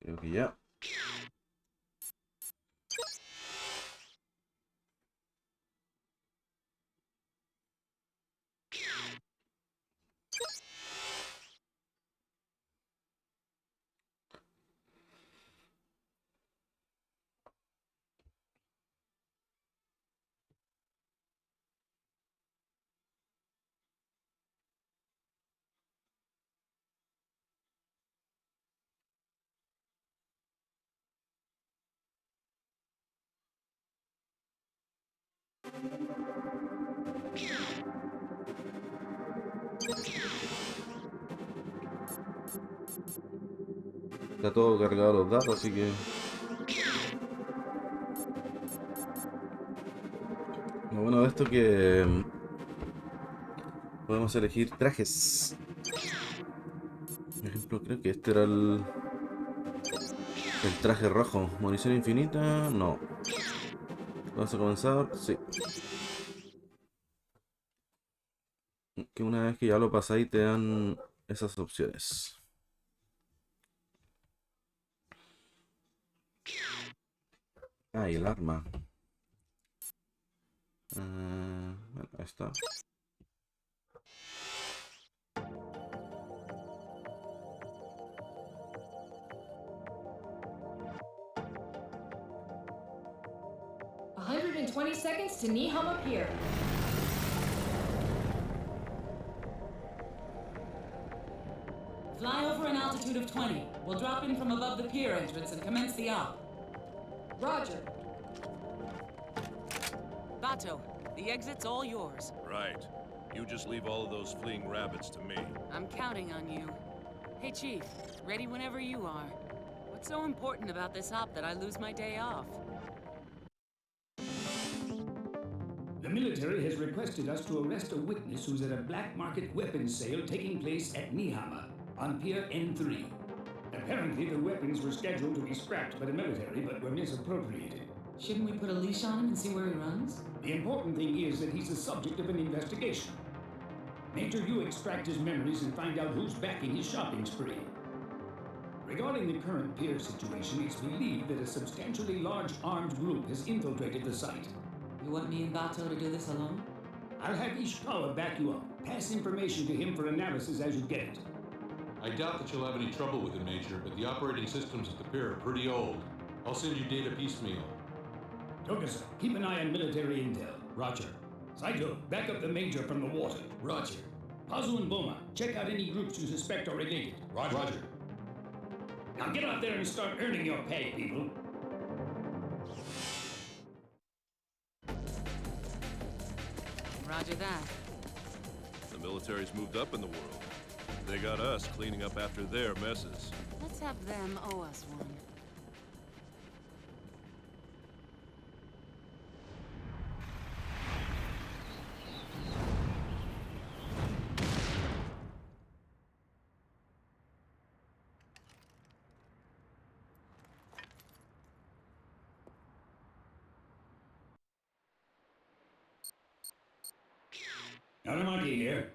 Creo que ya. Está todo cargado los datos, así que lo bueno de esto es que podemos elegir trajes. Por ejemplo, creo que este era el traje rojo. Munición infinita, no. ¿Vas a comenzar? Sí. Que una vez que ya lo pasáis te dan esas opciones. Ah, y el arma. Bueno, ahí está. 120 seconds to Nihama Pier. Fly over an altitude of 20. We'll drop in from above the pier entrance and commence the op. Roger. Bato, the exit's all yours. Right. You just leave all of those fleeing rabbits to me. I'm counting on you. Hey, Chief. Ready whenever you are. What's so important about this op that I lose my day off? The military has requested us to arrest a witness who's at a black market weapons sale taking place at Nihama on Pier N3. Apparently, the weapons were scheduled to be scrapped by the military, but were misappropriated. Shouldn't we put a leash on him and see where he runs? The important thing is that he's the subject of an investigation. Major, you extract his memories and find out who's backing his shopping spree. Regarding the current pier situation, it's believed that a substantially large armed group has infiltrated the site. You want me and Bato to do this alone? I'll have Ishikawa back you up. Pass information to him for analysis as you get it. I doubt that you'll have any trouble with it, Major, but the operating systems at the pier are pretty old. I'll send you data piecemeal. Tokusa, keep an eye on military intel. Roger. Saito, back up the Major from the water. Roger. Pazu and Boma, check out any groups you suspect are related. Roger. Now get out there and start earning your pay, people. Roger that. The military's moved up in the world. They got us cleaning up after their messes. Let's have them owe us one. Aramaki here.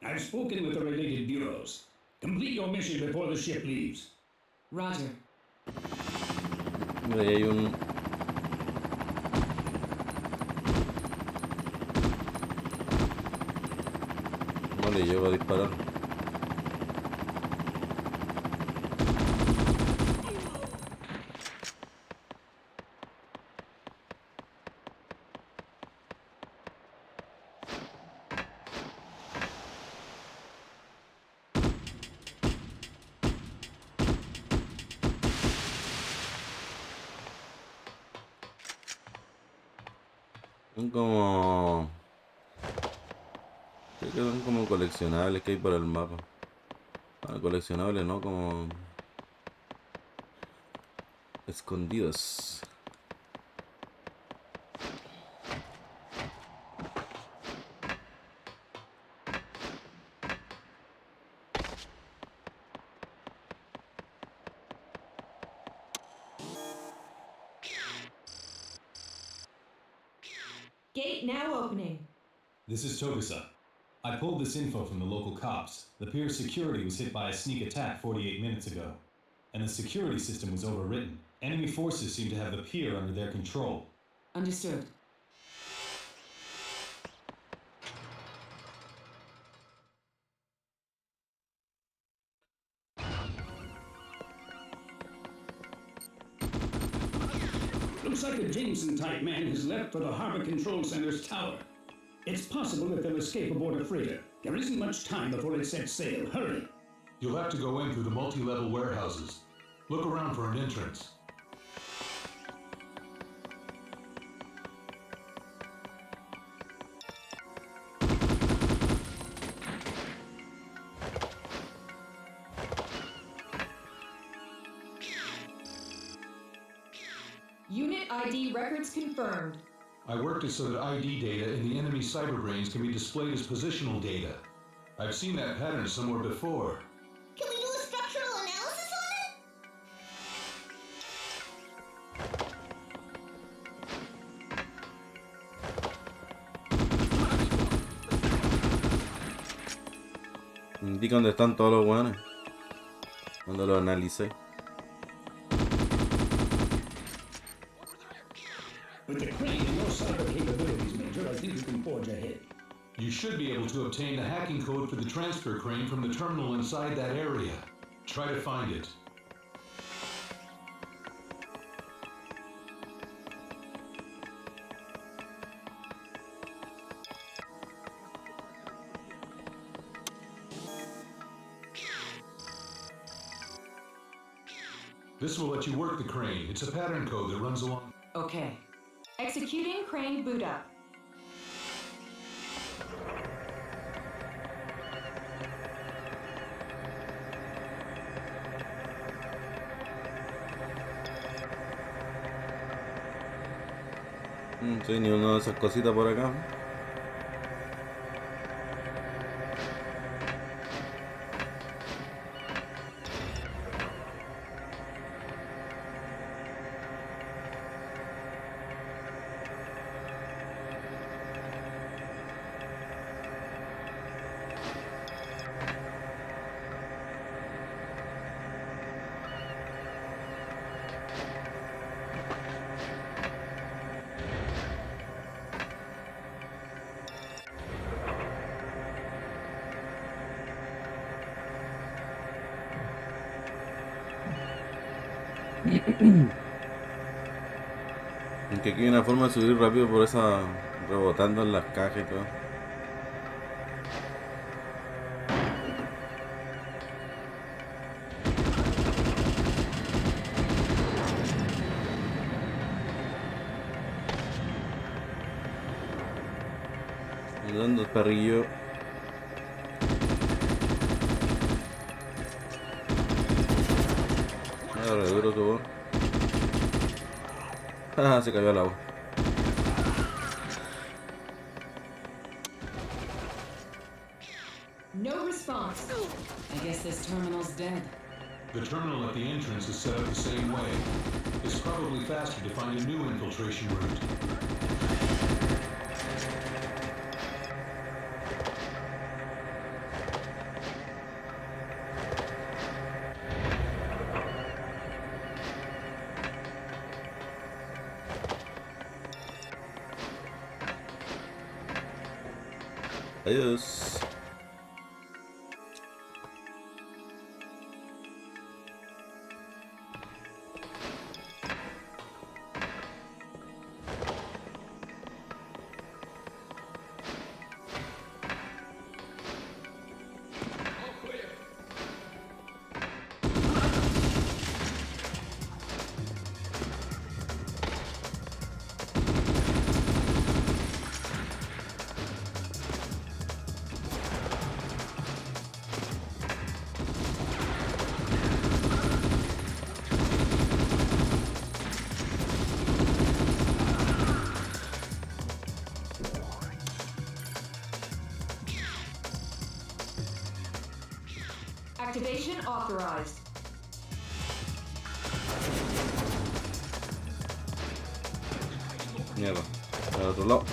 I've spoken with the related bureaus. Complete your mission before the ship leaves. Roger. Ahí hay un... No le llego a disparar. Son como... Creo que son como coleccionables que hay por el mapa. Ah, coleccionables, ¿no? Como... escondidos. Gate now opening. This is Tokusa. I pulled this info from the local cops. The pier's security was hit by a sneak attack 48 minutes ago. and the security system was overwritten. Enemy forces seem to have the pier under their control. Understood. Looks like a Jameson-type man has left for the Harbor Control Center's tower. It's possible that they'll escape aboard a freighter. There isn't much time before it sets sail. Hurry! You'll have to go in through the multi-level warehouses. Look around for an entrance. Unit ID records confirmed. I worked it so that ID data in the enemy cyberbrains can be displayed as positional data. I've seen that pattern somewhere before. Can we do a structural analysis on it? Indica dónde están todos los weones. Cuando lo analicé. With the crane and your cyber capabilities, Major, I think you can forge ahead. You should be able to obtain the hacking code for the transfer crane from the terminal inside that area. Try to find it. This will let you work the crane. It's a pattern code that runs along. Okay. Executing crane boot up. Sí, ni una de esas cositas por acá. Aunque aquí hay una forma de subir rápido por esa, rebotando en las cajas y todo. Ayudando el perrillo. Re duro tu voz. Ah, se cayó al agua. No response. I guess this terminal's dead. The terminal at the entrance is set up the same way. It's probably faster to find a new infiltration route. Adiós. Activation authorized. Mierda. Al otro lado.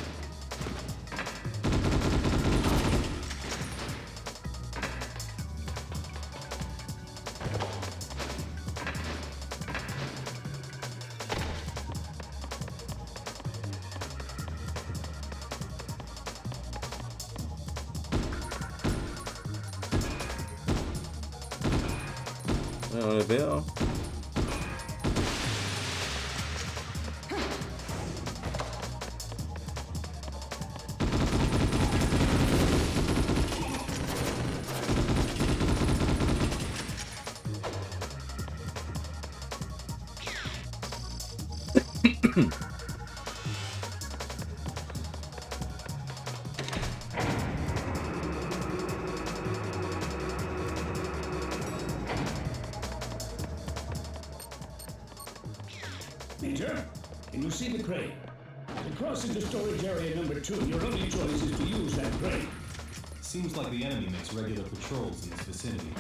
No le veo. Major, can you see the crane? To cross into storage area number 2, your only choice is to use that crane. Seems like the enemy makes regular patrols in this vicinity.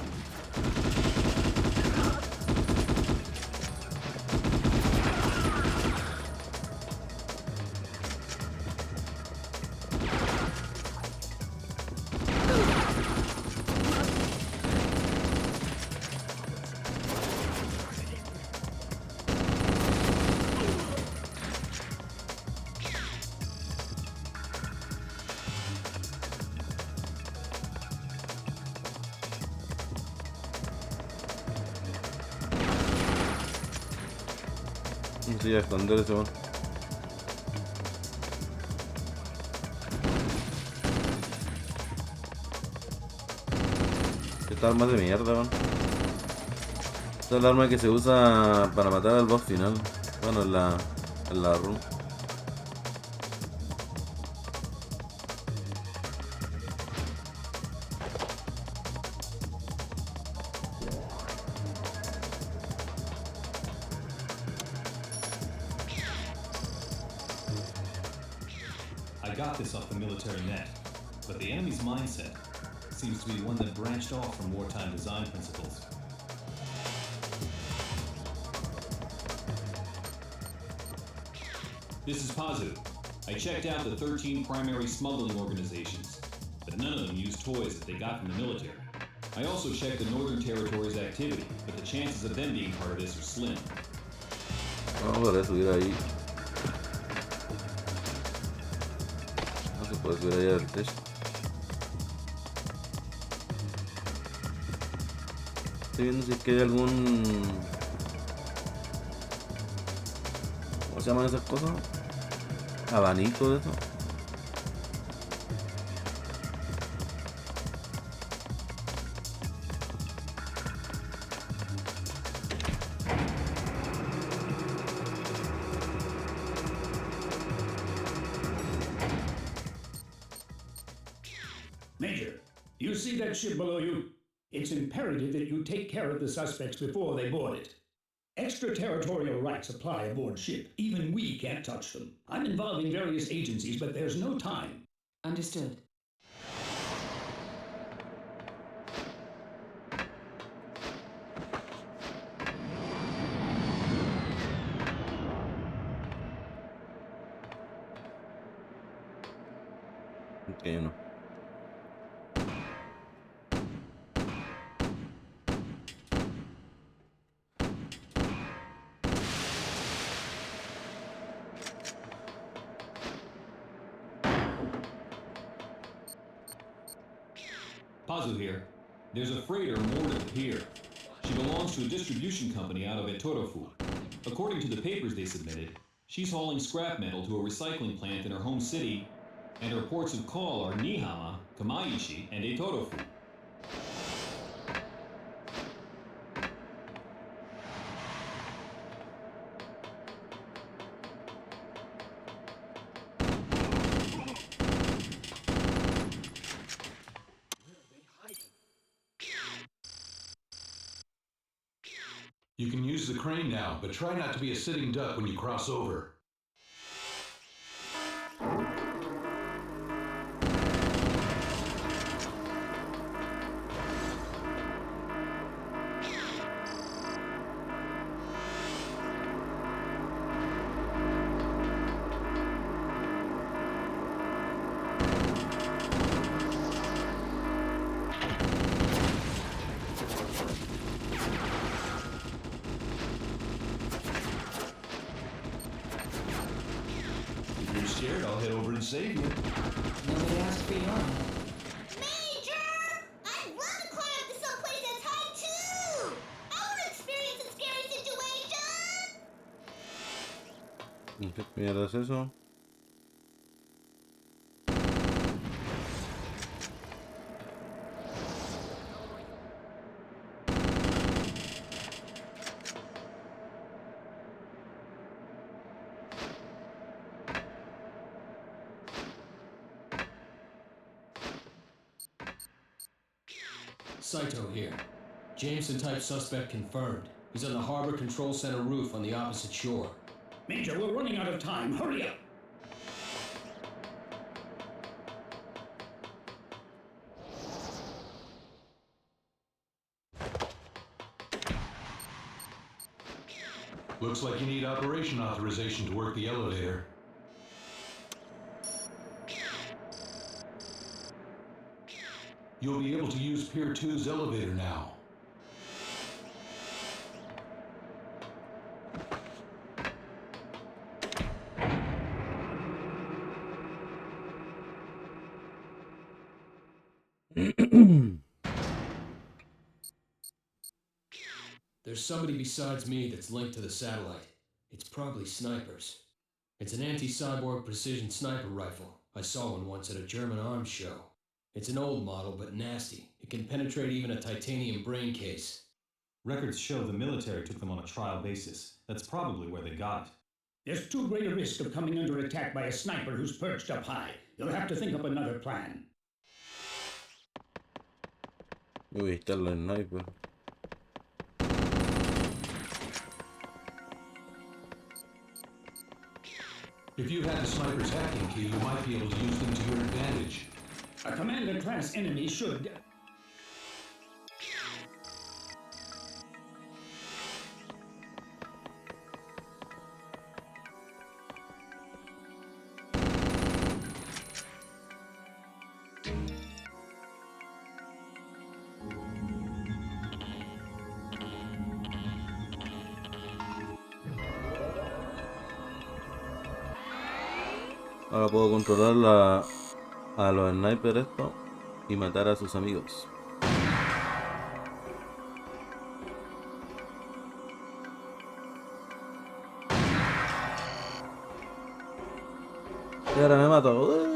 No sé, ya esconder ese man. Esta arma es de mierda, man. Esta es la arma que se usa para matar al boss final. Bueno, en la run. I got this off the military net, but the enemy's mindset seems to be one that branched off from wartime design principles. This is Pazu. I checked out the 13 primary smuggling organizations, but none of them use toys that they got from the military. I also checked the Northern Territory's activity, but the chances of them being part of this are slim. Vamos a subir ahí. No se puede subir ahí al techo. Estoy viendo si es que hay algún... ¿Cómo se llaman esas cosas? Abanico de eso. Major, you see that ship below you? It's imperative that you take care of the suspects before they board it. Extraterritorial rights apply aboard ship. Even we can't touch them. I'm involving various agencies, but there's no time. Understood. Ok, no. Pazu here. There's a freighter moored at the pier. She belongs to a distribution company out of Etorofu. According to the papers they submitted, she's hauling scrap metal to a recycling plant in her home city, and her ports of call are Nihama, Kamaishi, and Etorofu. You can use the crane now, but try not to be a sitting duck when you cross over. If you're scared, I'll head over and save you. Nobody asked for your help. Major! I'd love to climb up to someplace that's high too! I want to ¿Qué mierda es eso? Saito here. Jameson type suspect confirmed. He's on the Harbor Control Center roof on the opposite shore. Major, we're running out of time. Hurry up! Looks like you need operation authorization to work the elevator. You'll be able to use Pier 2's elevator now. There's somebody besides me that's linked to the satellite. It's probably snipers. It's an anti-cyborg precision sniper rifle. I saw one once at a German arms show. It's an old model, but nasty. It can penetrate even a titanium brain case. Records show the military took them on a trial basis. That's probably where they got it. There's too great a risk of coming under attack by a sniper who's perched up high. You'll have to think up another plan. Uy, está el sniper. If you had the sniper's hacking key, you might be able to use them to your advantage. A commander-class enemy should... Ahora puedo controlar a los snipers esto y matar a sus amigos. Y ahora me mato.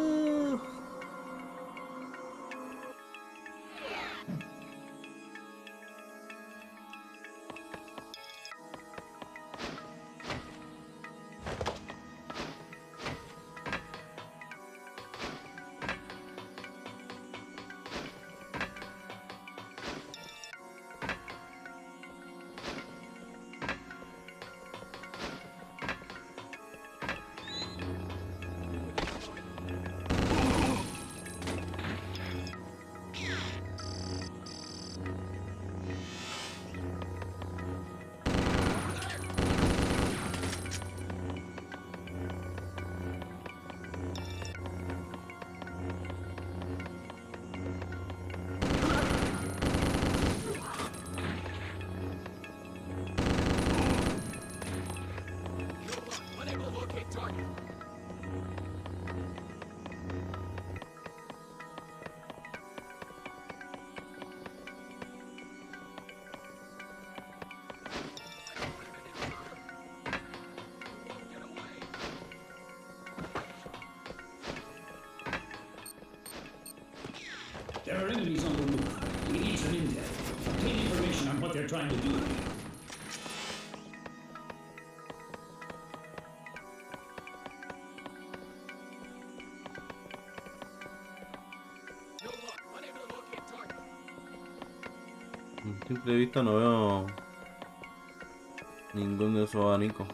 There are enemies on the roof. We need some intel. Obtain information on what they're trying to do. A simple vista no veo ninguno de esos abanicos.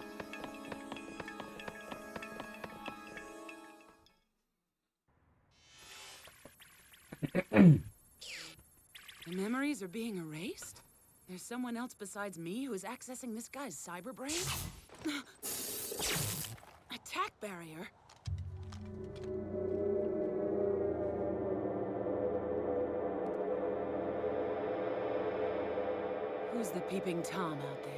The memories are being erased? There's someone else besides me who is accessing this guy's cyber brain? Attack barrier? Who's the peeping Tom out there?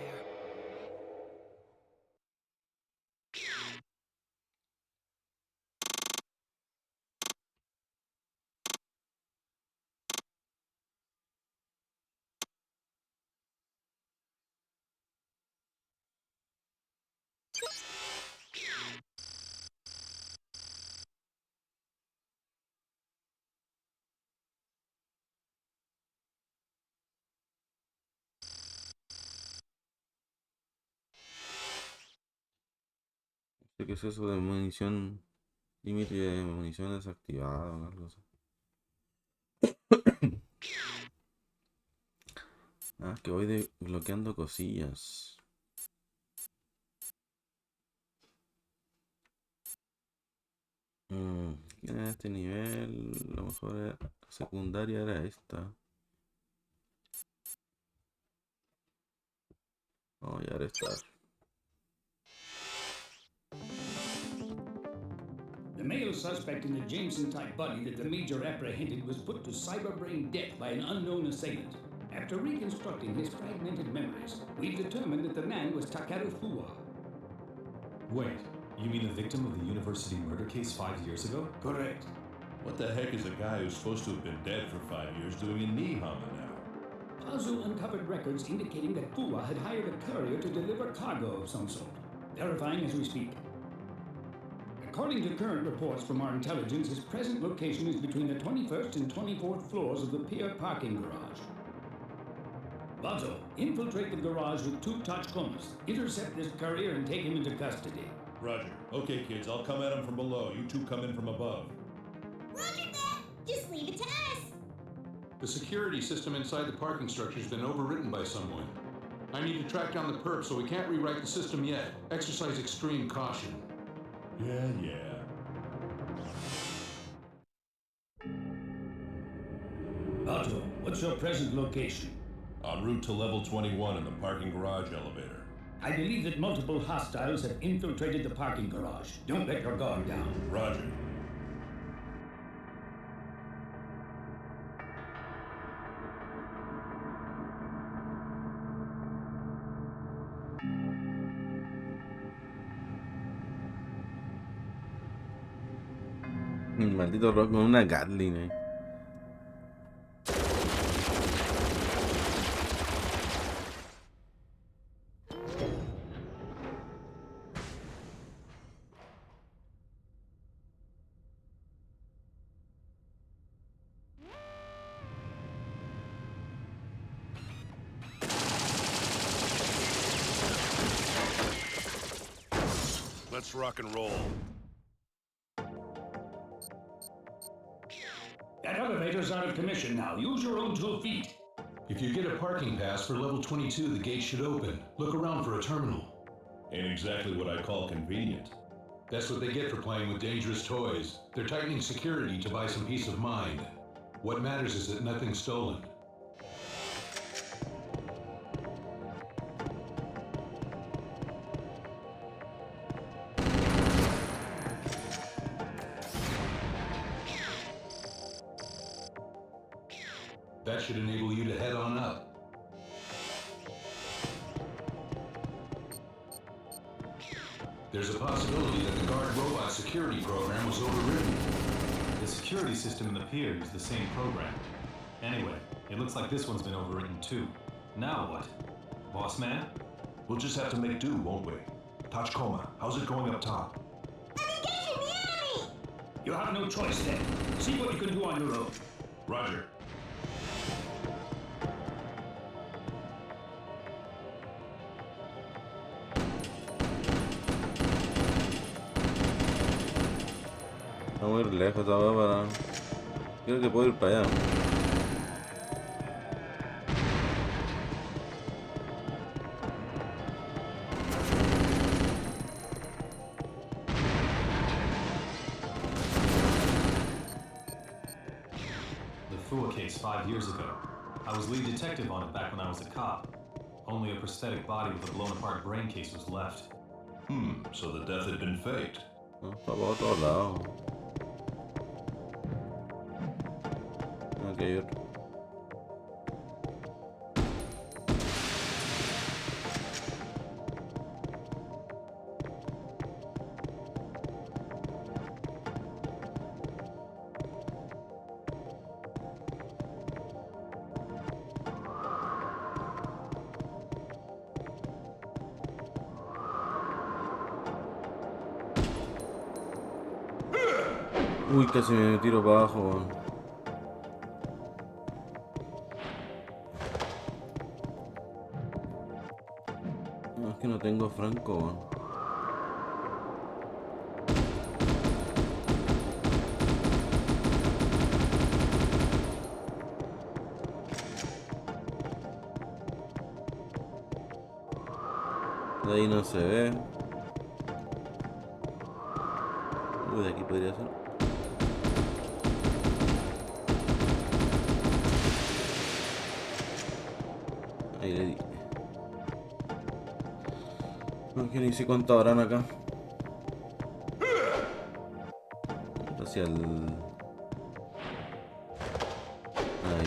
sé que es eso de munición, límite de munición desactivado o algo así. Ah, que voy desbloqueando cosillas. En este nivel, lo mejor era, secundaria era esta. Vamos a estar. The male suspect in the Jameson-type body that the Major apprehended was put to cyberbrain death by an unknown assailant. After reconstructing his fragmented memories, we've determined that the man was Takeru Fuwa. Wait, you mean the victim of the university murder case 5 years ago? Correct. What the heck is a guy who's supposed to have been dead for 5 years doing in Nihama now? Pazu uncovered records indicating that Fuwa had hired a courier to deliver cargo of some sort. Verifying as we speak. According to current reports from our intelligence, his present location is between the 21st and 24th floors of the pier parking garage. Bazo, infiltrate the garage with 2 Tachikomas, intercept this courier and take him into custody. Roger. Okay, kids, I'll come at him from below. You two come in from above. Roger that! Just leave it to us! The security system inside the parking structure has been overwritten by someone. I need to track down the perp, so we can't rewrite the system yet. Exercise extreme caution. Yeah. Bazo, what's your present location? En route to level 21 in the parking garage elevator. I believe that multiple hostiles have infiltrated the parking garage. Don't let your guard down. Roger. Maldito rock con una Gatling, Let's rock and roll. That elevator's out of commission now. Use your own 2 feet. If you get a parking pass for level 22, the gate should open. Look around for a terminal. Ain't exactly what I call convenient. That's what they get for playing with dangerous toys. They're tightening security to buy some peace of mind. What matters is that nothing's stolen. That should enable you to head on up. There's a possibility that the guard robot security program was overridden. The security system in the pier used the same program. Anyway, it looks like this one's been overwritten too. Now what? Boss man? We'll just have to make do, won't we? Tachikoma, how's it going up top? I'm engaging the enemy! You have no choice then. See what you can do on your own. Roger. Vamos a ir lejos todavía para... Creo que puedo ir para allá. The Fua case 5 years ago. I was lead detective on it back when I was a cop. Only a prosthetic body with a blown apart brain case was left. So the death had been faked. No, está para otro lado. Aquí hay otro. Uy, casi me tiro para abajo, weón. No, es que no tengo franco, weón. De ahí no se ve. Uy, de aquí podría ser. Ahí le di. No que ni sé cuánto habrán acá. Hacia el... Ahí.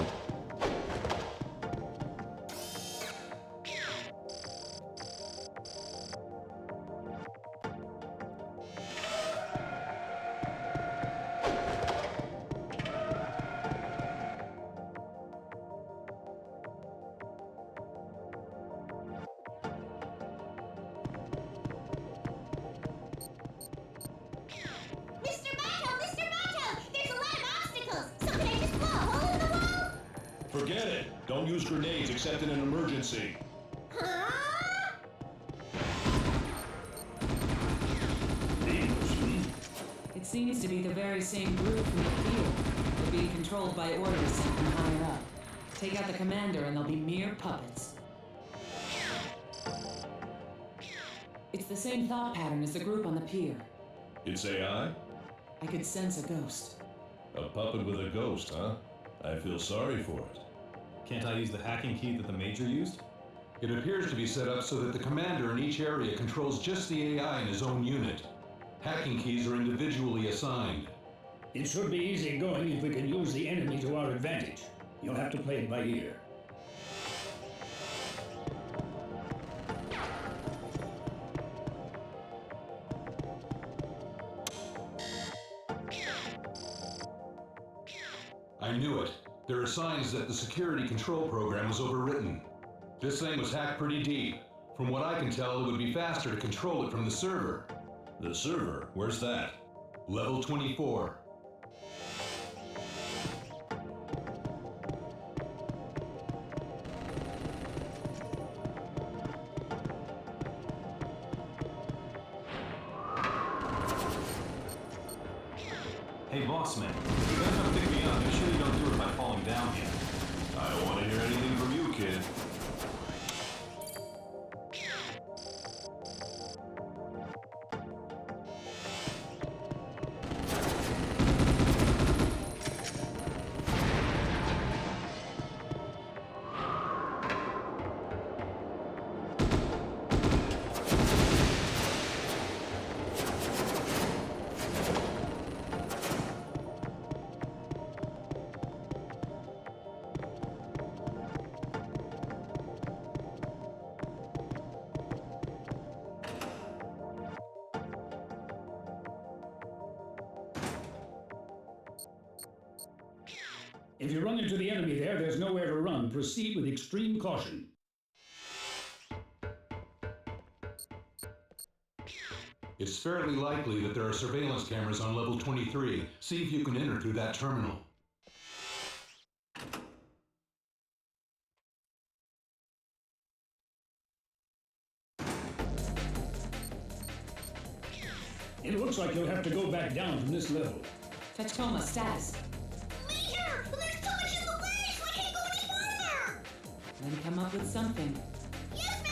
Mr. Motto! There's a lot of obstacles! So can I just blow a hole in the wall? Forget it. Don't use grenades except in an emergency. Huh? It seems to be the very same group from the field. They're being controlled by orders sent from higher up. Take out the commander and they'll be mere puppets. It's the same thought pattern as the group on the pier. It's AI? I could sense a ghost. A puppet with a ghost, huh? I feel sorry for it. Can't I use the hacking key that the Major used? It appears to be set up so that the commander in each area controls just the AI in his own unit. Hacking keys are individually assigned. It should be easy going if we can use the enemy to our advantage. You'll have to play it by ear. I knew it. There are signs that the security control program was overwritten. This thing was hacked pretty deep. From what I can tell, it would be faster to control it from the server. The server? Where's that? Level 24. Hey, boss man, you guys don't pick me up. Make sure you don't do it by falling down here. I don't want to hear anything from you, kid. If you run into the enemy there, there's nowhere to run. Proceed with extreme caution. It's fairly likely that there are surveillance cameras on level 23. See if you can enter through that terminal. It looks like you'll have to go back down from this level. Tachoma, status. Major! There's too much in the way, so I can't go any farther! Then come up with something. Yes, ma'am!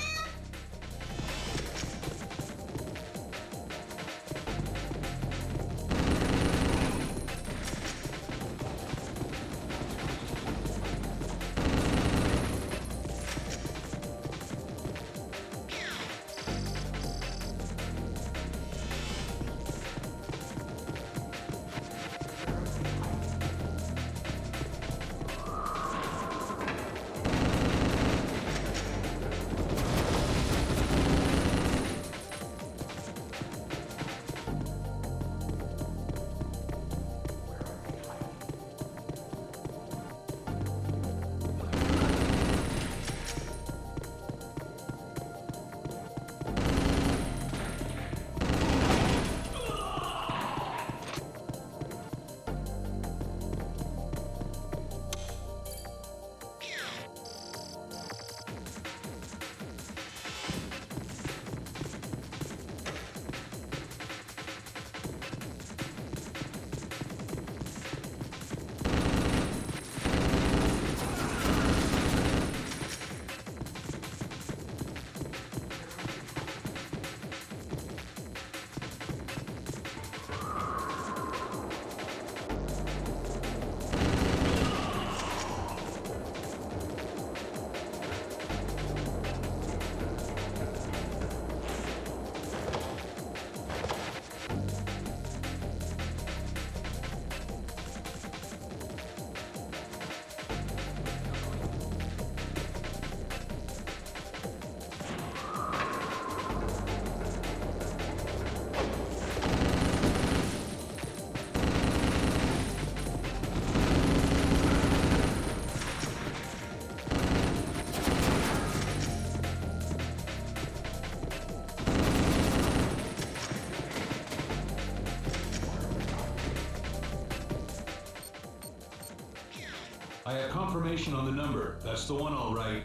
confirmation on the number. That's the one, all right.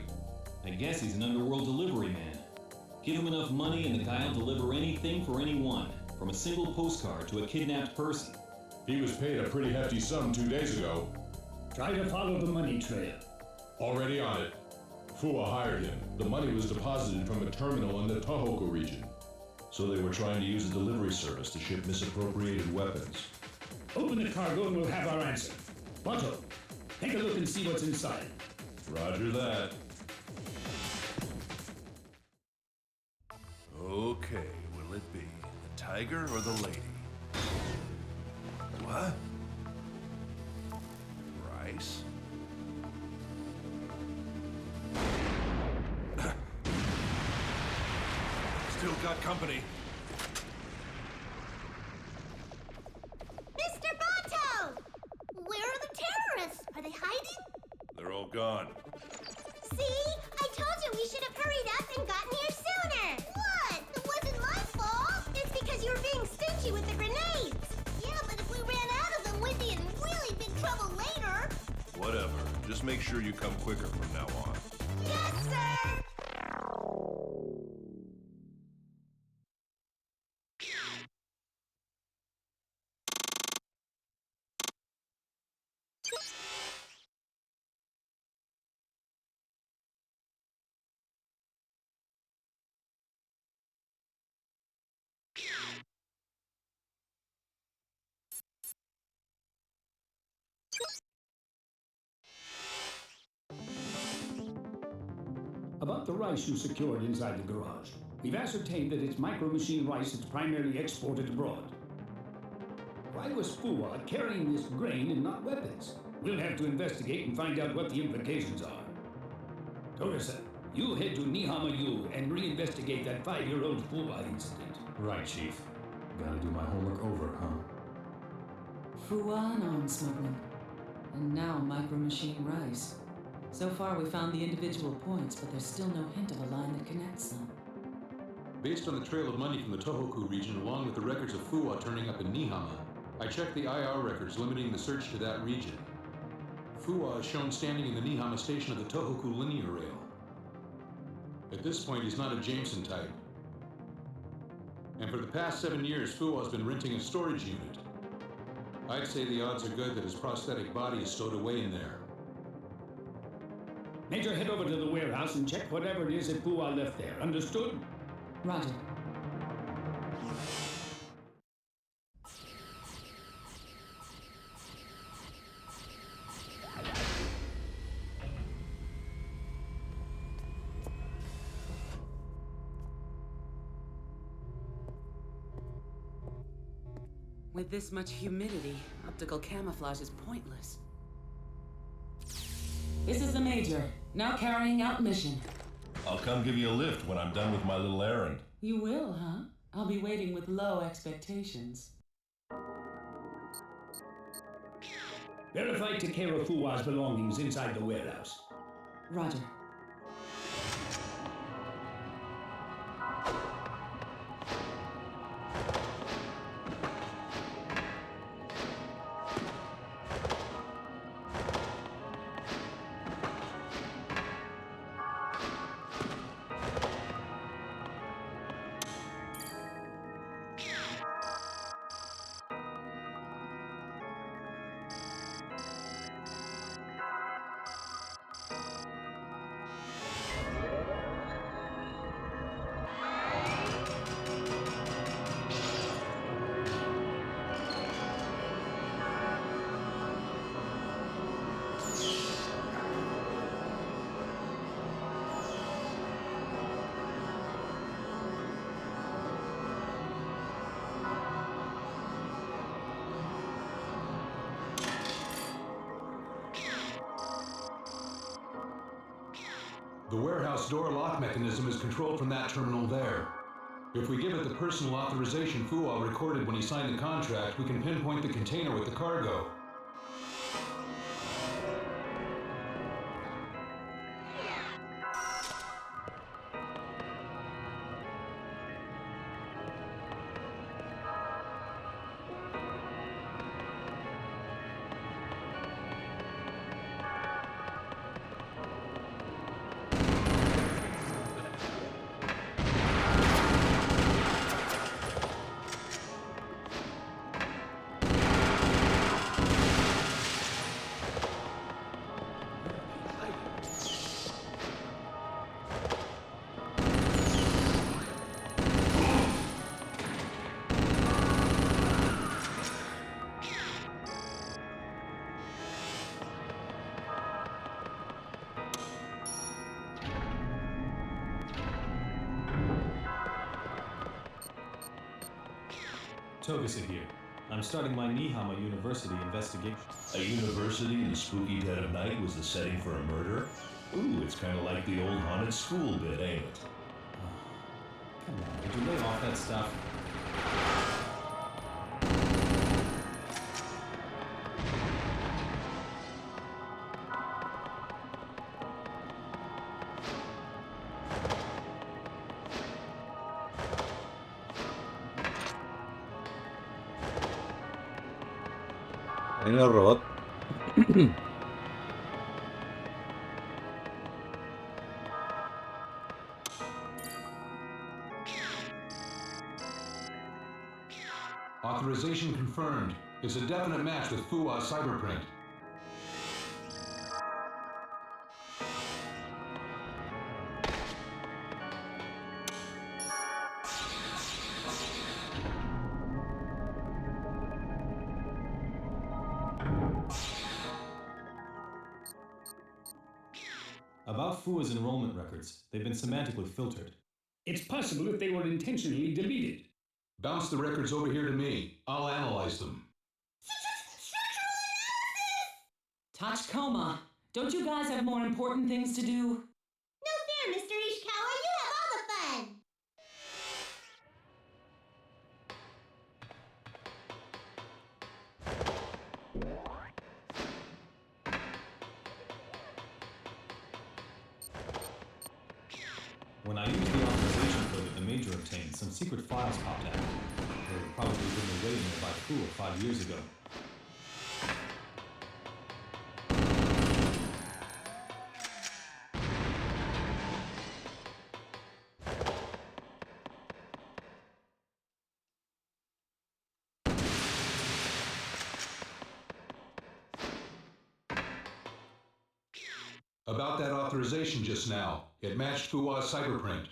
I guess he's an underworld delivery man. Give him enough money and the guy'll deliver anything for anyone, from a single postcard to a kidnapped person. He was paid a pretty hefty sum 2 days ago. Try to follow the money trail. Already on it. Fua hired him. The money was deposited from a terminal in the Tohoku region. So they were trying to use a delivery service to ship misappropriated weapons. Open the cargo and we'll have our answer. Motto, take a look and see what's inside. Roger that. Okay, will it be the tiger or the lady? What? Rice? Still got company. Mr. Bato! Where are the terrorists? Are they hiding? They're all gone. See? I told you we should have hurried up and gotten here sooner! What? It wasn't my fault! It's because you were being stingy with the grenades! Yeah, but if we ran out of them, we'd be in really big trouble later! Whatever. Just make sure you come quicker from now on. Yes, sir! About the rice you secured inside the garage. We've ascertained that it's micro-machine rice that's primarily exported abroad. Why was Fua carrying this grain and not weapons? We'll have to investigate and find out what the implications are. Torisa, you head to Nihama-yu and reinvestigate that 5-year-old Fua incident. Right, Chief. Gotta do my homework over, huh? Fua and arms smuggling. And now micro-machine rice. So far we found the individual points, but there's still no hint of a line that connects them. Based on the trail of money from the Tohoku region, along with the records of Fua turning up in Nihama, I checked the IR records limiting the search to that region. Fua is shown standing in the Nihama station of the Tohoku linear rail. At this point, he's not a Jameson type. And for the past 7 years, Fua has been renting a storage unit. I'd say the odds are good that his prosthetic body is stowed away in there. Major, head over to the warehouse and check whatever it is that Fua left there. Understood? Roger. With this much humidity, optical camouflage is pointless. This is the Major, now carrying out mission. I'll come give you a lift when I'm done with my little errand. You will, huh? I'll be waiting with low expectations. Verify Takero Fuwa's belongings inside the warehouse. Roger. The warehouse door lock mechanism is controlled from that terminal there. If we give it the personal authorization Fua recorded when he signed the contract, we can pinpoint the container with the cargo. Togasa here. I'm starting my Nihama University investigation. A university in the spooky dead of night was the setting for a murder? Ooh, it's kind of like the old haunted school bit, ain't it? Come on, would you lay off that stuff? Hay unos robots. Authorization confirmed. It's a definite match with Fua's cyberprint. About Fua's enrollment records, they've been semantically filtered. It's possible that they were intentionally deleted. Bounce the records over here to me. I'll analyze them. Tachikoma, don't you guys have more important things to do? No fair, Mr. Ishikawa. You have all the fun. When I used the authorization code that the Major obtained, some secret files popped out. They were probably written away by Fua 5 years ago. About that authorization just now, it matched Fua's cyberprint.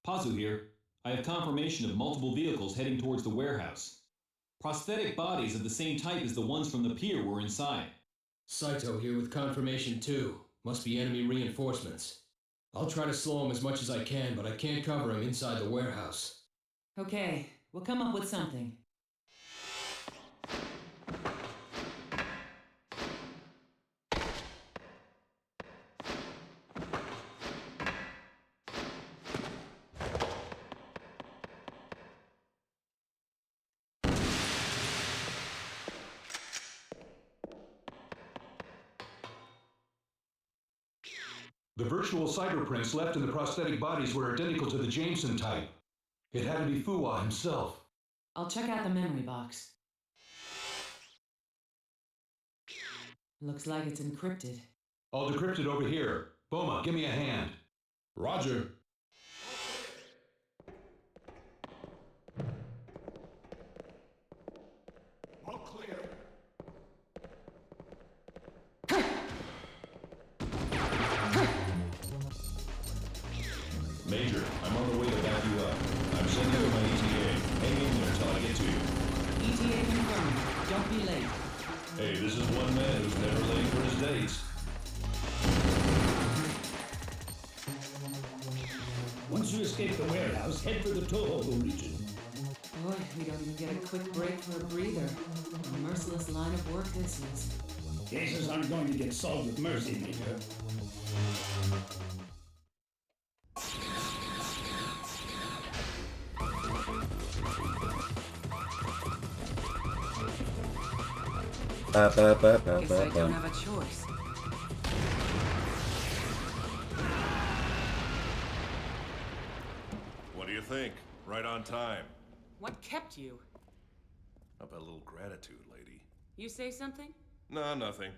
Pazu here. I have confirmation of multiple vehicles heading towards the warehouse. Prosthetic bodies of the same type as the ones from the pier were inside. Saito here with confirmation too. Must be enemy reinforcements. I'll try to slow him as much as I can, but I can't cover him inside the warehouse. Okay, we'll come up with something. The virtual cyberprints left in the prosthetic bodies were identical to the Jameson type. It had to be Fua himself. I'll check out the memory box. Looks like it's encrypted. I'll decrypt it over here. Boma, give me a hand. Roger. All clear. Major, I'm on the way to back you up. I'm sending you my ETA. Hang in there until I get to you. ETA confirmed. Don't be late. Hey, this is one man who's never late for his dates. Once you escape the warehouse, head for the Tohoku region. Boy, we don't even get a quick break for a breather. A merciless line of work this is. Cases aren't going to get solved with mercy, Major. Guess I don't have a choice. What do you think? Right on time. What kept you? How about a little gratitude, lady? You say something? No, nothing.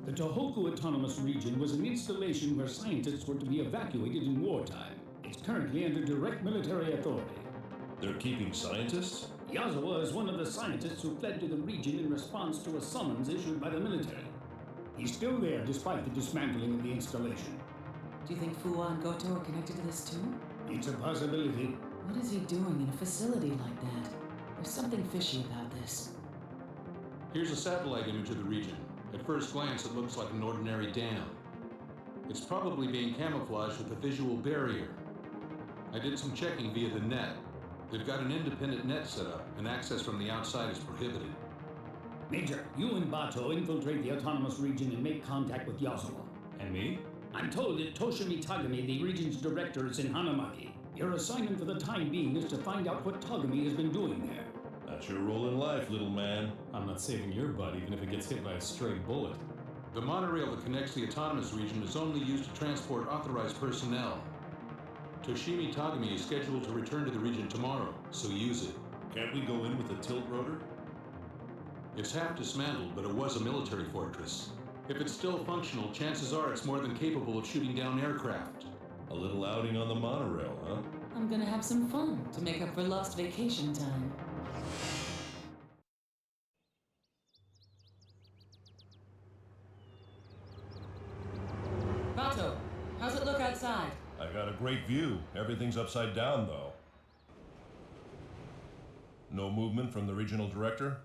The Tohoku Autonomous Region was an installation where scientists were to be evacuated in wartime. It's currently under direct military authority. They're keeping scientists? Yazawa is one of the scientists who fled to the region in response to a summons issued by the military. He's still there despite the dismantling of the installation. Do you think Fuwa and Goto are connected to this too? It's a possibility. What is he doing in a facility like that? There's something fishy about this. Here's a satellite image of the region. At first glance, it looks like an ordinary dam. It's probably being camouflaged with a visual barrier. I did some checking via the net. They've got an independent net set up, and access from the outside is prohibited. Major, you and Bato infiltrate the autonomous region and make contact with Yazawa. And me? I'm told that Toshimi Tagami, the region's director, is in Hanamaki. Your assignment for the time being is to find out what Tagami has been doing there. That's your role in life, little man. I'm not saving your butt even if it gets hit by a stray bullet. The monorail that connects the autonomous region is only used to transport authorized personnel. Toshimi Tagami is scheduled to return to the region tomorrow, so use it. Can't we go in with a tilt rotor? It's half dismantled, but it was a military fortress. If it's still functional, chances are it's more than capable of shooting down aircraft. A little outing on the monorail, huh? I'm gonna have some fun to make up for lost vacation time. Bato, how's it look outside? I got a great view. Everything's upside down, though. No movement from the regional director?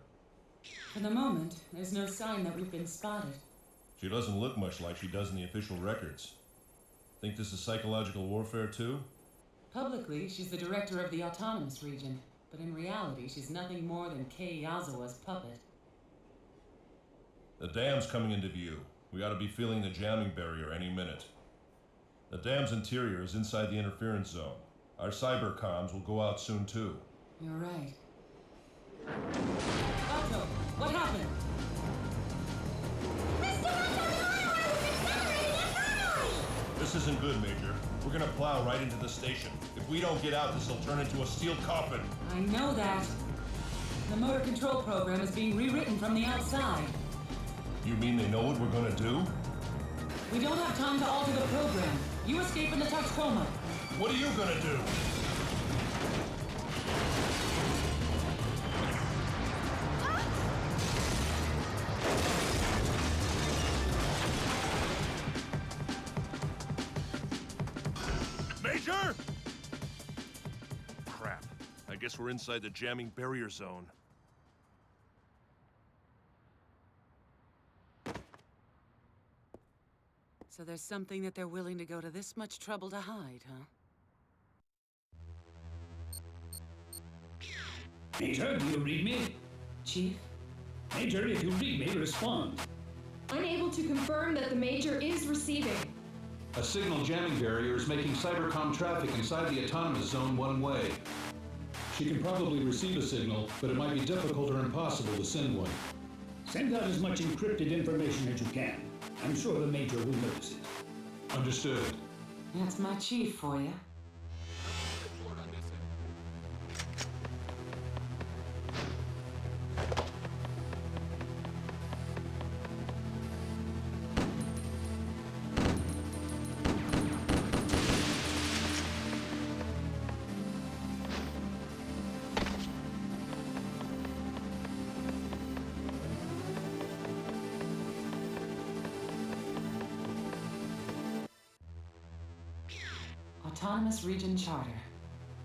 For the moment, there's no sign that we've been spotted. She doesn't look much like she does in the official records. Think this is psychological warfare, too? Publicly, she's the director of the autonomous region, but in reality, she's nothing more than Kei Yazawa's puppet. The dam's coming into view. We ought to be feeling the jamming barrier any minute. The dam's interior is inside the interference zone. Our cyber comms will go out soon, too. You're right. Bato, what happened? This isn't good, Major. We're gonna plow right into the station. If we don't get out, this'll turn into a steel coffin. I know that. The motor control program is being rewritten from the outside. You mean they know what we're gonna do? We don't have time to alter the program. You escape in the Tacoma. What are you gonna do? Major! Crap. I guess we're inside the jamming barrier zone. So there's something that they're willing to go to this much trouble to hide, huh? Major, do you read me? Chief? Major, if you read me, respond. Unable to confirm that the Major is receiving. A signal jamming barrier is making cybercom traffic inside the autonomous zone one way. She can probably receive a signal, but it might be difficult or impossible to send one. Send out as much encrypted information as you can. I'm sure the Major will notice it. Understood. That's my chief for you. Autonomous Region Charter.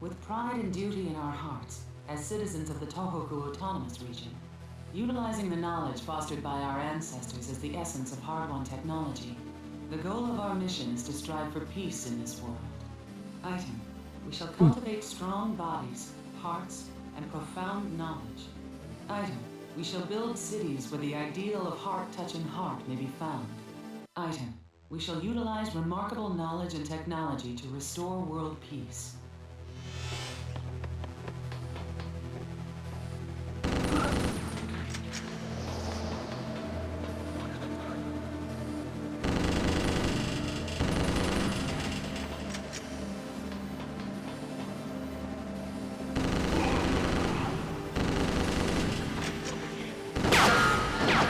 With pride and duty in our hearts, as citizens of the Tohoku Autonomous Region, utilizing the knowledge fostered by our ancestors as the essence of hard-won technology, the goal of our mission is to strive for peace in this world. Item, we shall cultivate strong bodies, hearts, and profound knowledge. Item, we shall build cities where the ideal of heart-touching heart may be found. Item, we shall utilize remarkable knowledge and technology to restore world peace.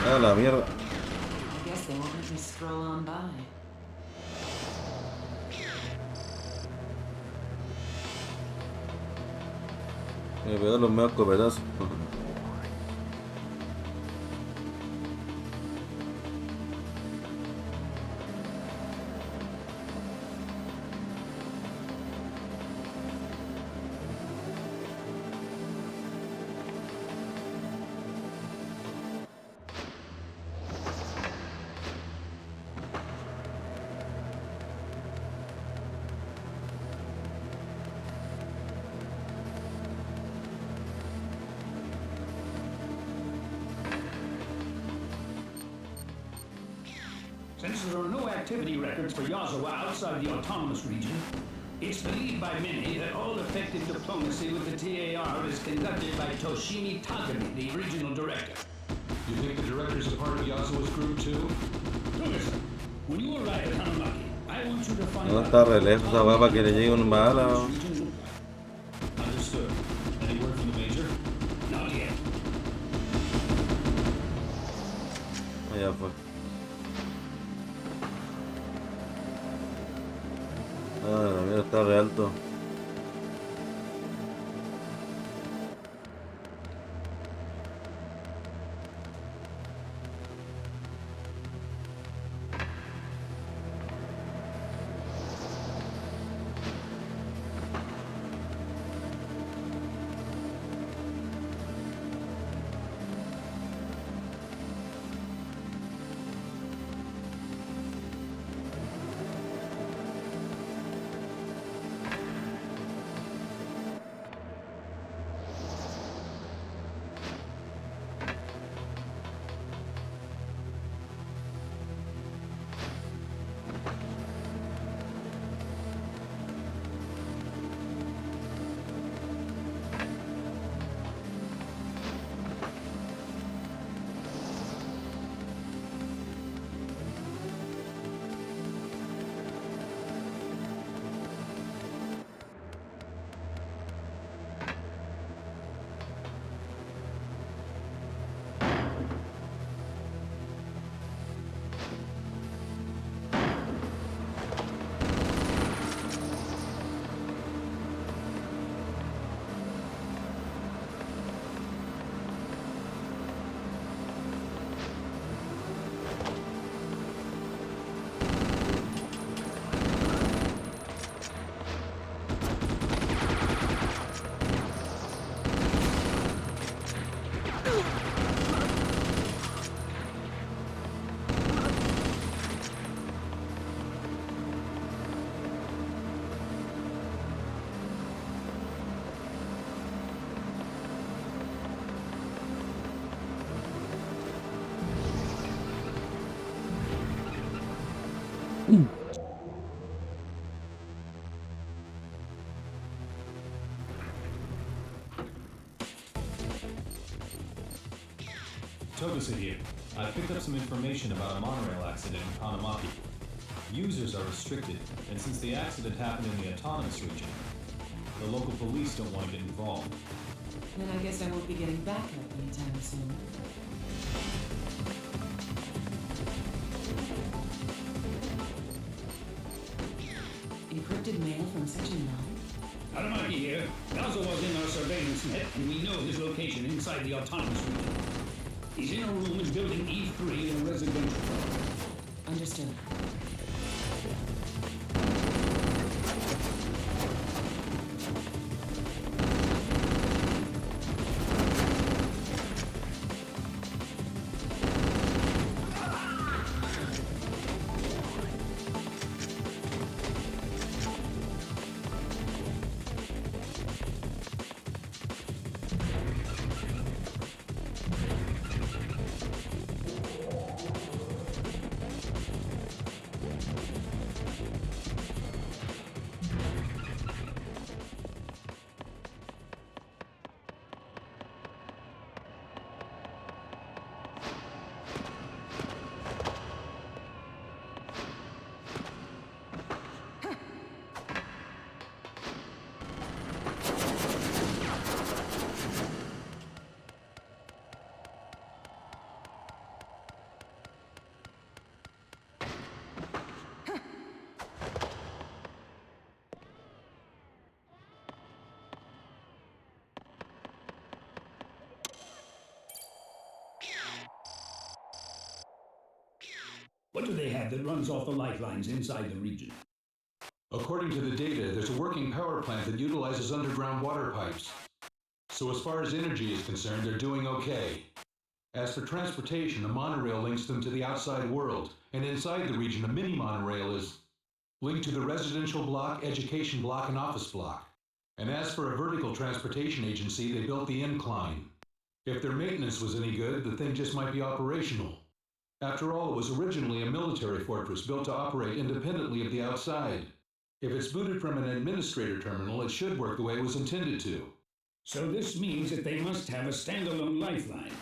A la mierda. I guess guess they won't let me stroll on by. Me pegó los meos copetazos. Since there are no activity records for Yazawa outside the autonomous region, it's believed by many that all effective diplomacy with the TAR is conducted by Toshimi Takami, the regional director. You think the director's a part of Yazawa's group too? Tomi-san, when you arrive at Hanamaki, I want you to find No out está re lejos esa weá para que le llegue un bala. Understood. Any word from the major? Not yet. Ya fue. Ah, la mierda está re alto. Togusa here. I picked up some information about a monorail accident in Hanamaki. Users are restricted, and since the accident happened in the autonomous region, the local police don't want to get involved. Then I guess I won't be getting back up anytime soon. Encrypted mail from Section 9? Hanamaki here. Yazawa's in our surveillance net, and we know his location inside the autonomous region. He's in a room in building E3 in a residential. Understood. What do they have that runs off the lifelines inside the region? According to the data, there's a working power plant that utilizes underground water pipes. So as far as energy is concerned, they're doing okay. As for transportation, a monorail links them to the outside world, and inside the region, a mini monorail is linked to the residential block, education block, and office block. And as for a vertical transportation agency, they built the incline. If their maintenance was any good, the thing just might be operational. After all, it was originally a military fortress built to operate independently of the outside. If it's booted from an administrator terminal, it should work the way it was intended to. So this means that they must have a standalone lifeline.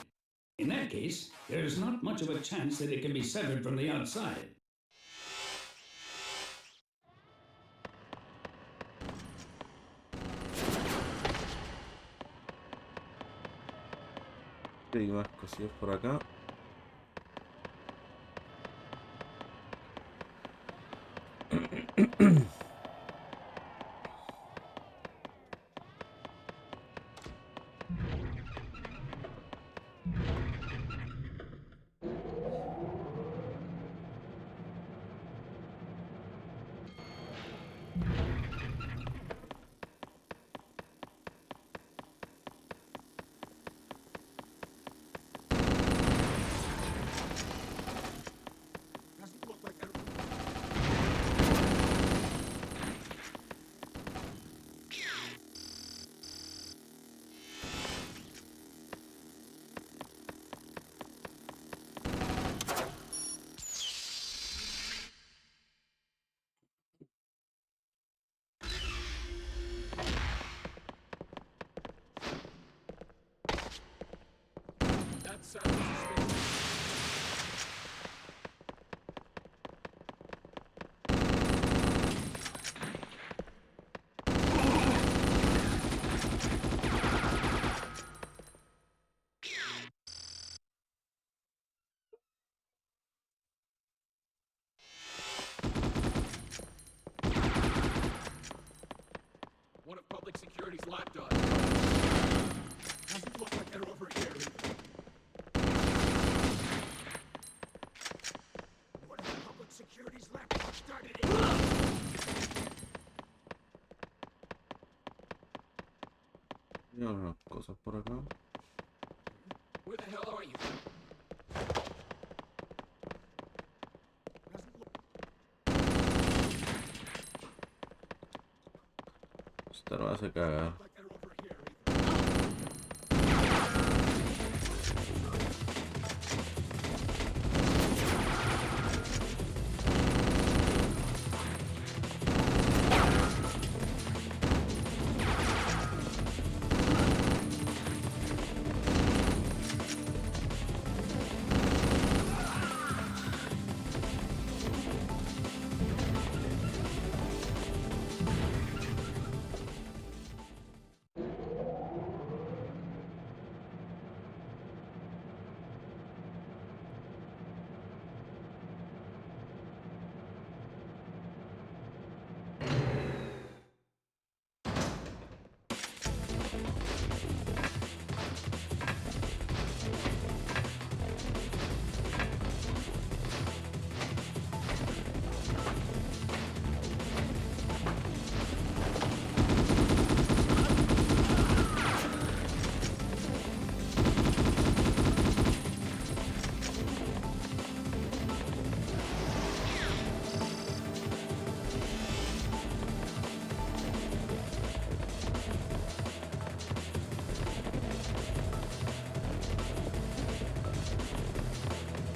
In that case, there's not much of a chance that it can be severed from the outside. Hay más cosillas por acá. One of public security's lapdogs. Doesn't look like they're over here. One of the public security's lapdogs started it. Hay unas cosas por acá. Where the hell are you? Esta no hace cagar.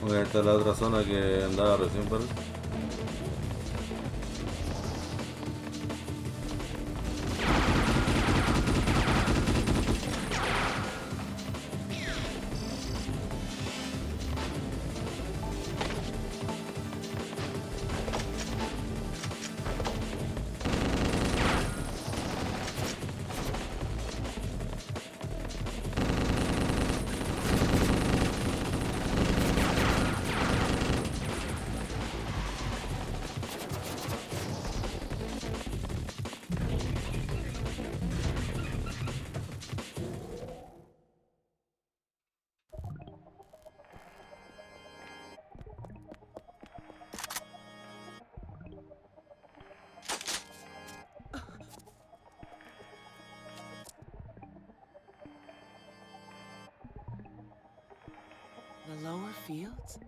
Ok, esta es la otra zona que andaba recién, parece. fields?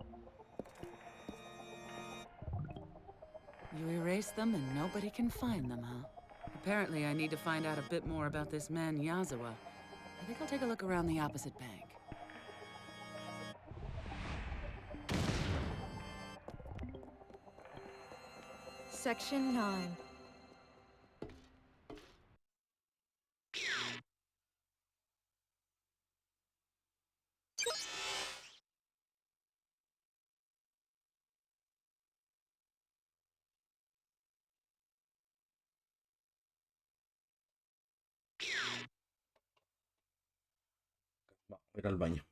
You erase them and nobody can find them, huh? Apparently, I need to find out a bit more about this man, Yazawa. I think I'll take a look around the opposite bank. Section 9. Vamos a ir al baño.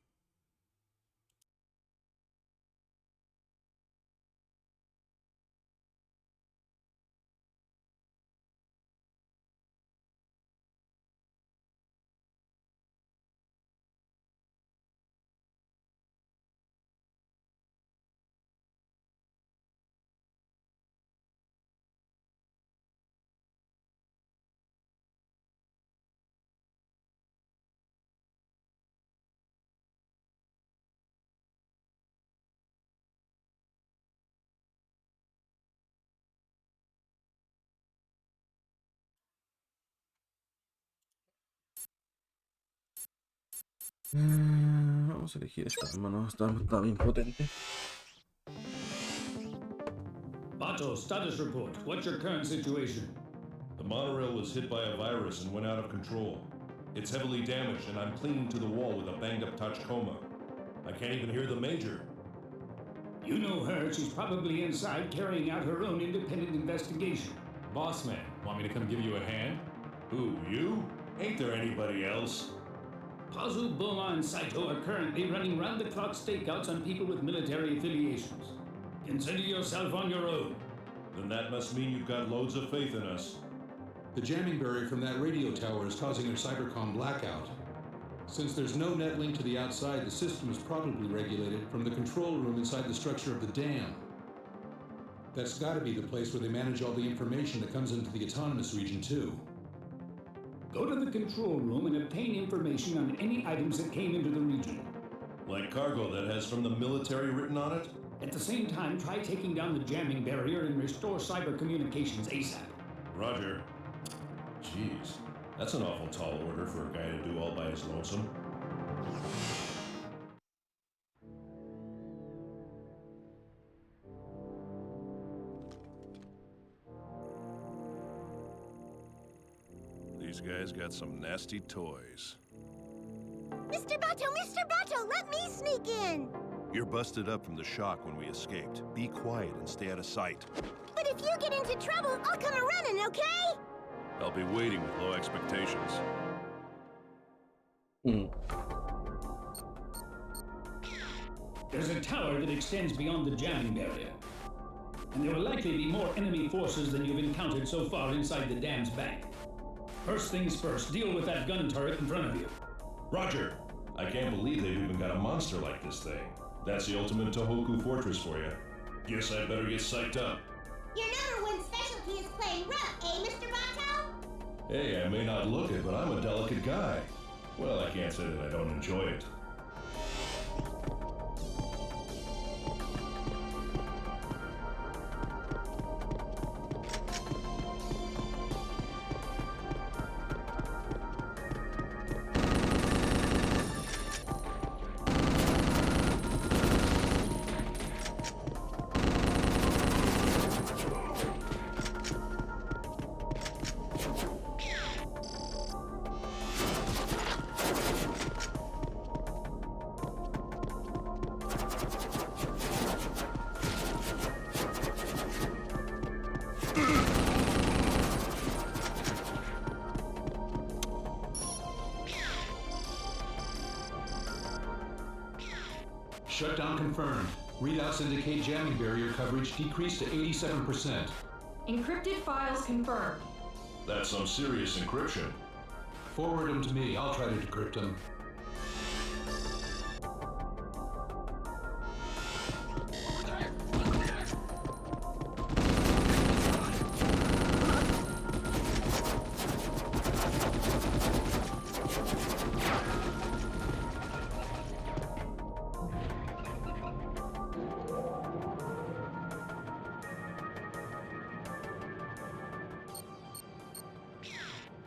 Vamos a elegir esta arma, ¿no? Está bien potente. Bato, status report. What's your current situation? The monorail was hit by a virus and went out of control. It's heavily damaged, and I'm clinging to the wall with a banged-up Tachikoma. I can't even hear the Major. You know her. She's probably inside carrying out her own independent investigation. Boss man, want me to come give you a hand? Who, you? Ain't there anybody else? Pazu, Boma, and Saito are currently running round-the-clock stakeouts on people with military affiliations. Consider yourself on your own. Then that must mean you've got loads of faith in us. The jamming barrier from that radio tower is causing their cybercom blackout. Since there's no net link to the outside, the system is probably regulated from the control room inside the structure of the dam. That's gotta be the place where they manage all the information that comes into the autonomous region, too. Go to the control room and obtain information on any items that came into the region. Like cargo that has from the military written on it? At the same time, try taking down the jamming barrier and restore cyber communications ASAP. Roger. Jeez, that's an awful tall order for a guy to do all by his lonesome. These guys got some nasty toys. Mr. Bato, let me sneak in! You're busted up from the shock when we escaped. Be quiet and stay out of sight. But if you get into trouble, I'll come a-running, okay? I'll be waiting with low expectations. There's a tower that extends beyond the jamming barrier. And there will likely be more enemy forces than you've encountered so far inside the dam's back. First things first, deal with that gun turret in front of you. Roger! I can't believe they've even got a monster like this thing. That's the ultimate Tohoku fortress for you. Guess I better get psyched up. Your number one specialty is playing rough, eh, Mr. Bato? Hey, I may not look it, but I'm a delicate guy. Well, I can't say that I don't enjoy it. Shutdown confirmed. Readouts indicate jamming barrier coverage decreased to 87%. Encrypted files confirmed. That's some serious encryption. Forward them to me. I'll try to decrypt them.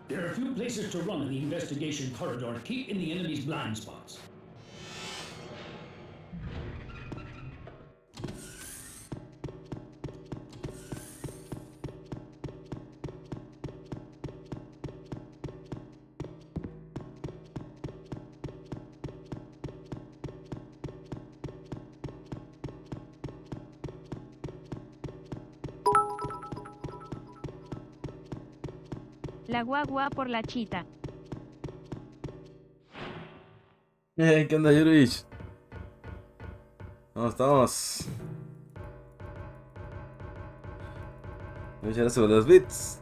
There are a few places to run in the investigation corridor. Keep in the enemy's blind spots. La guagua por la chita. ¿Qué onda, Yurich? ¿Cómo estamos? Muchas gracias por los bits.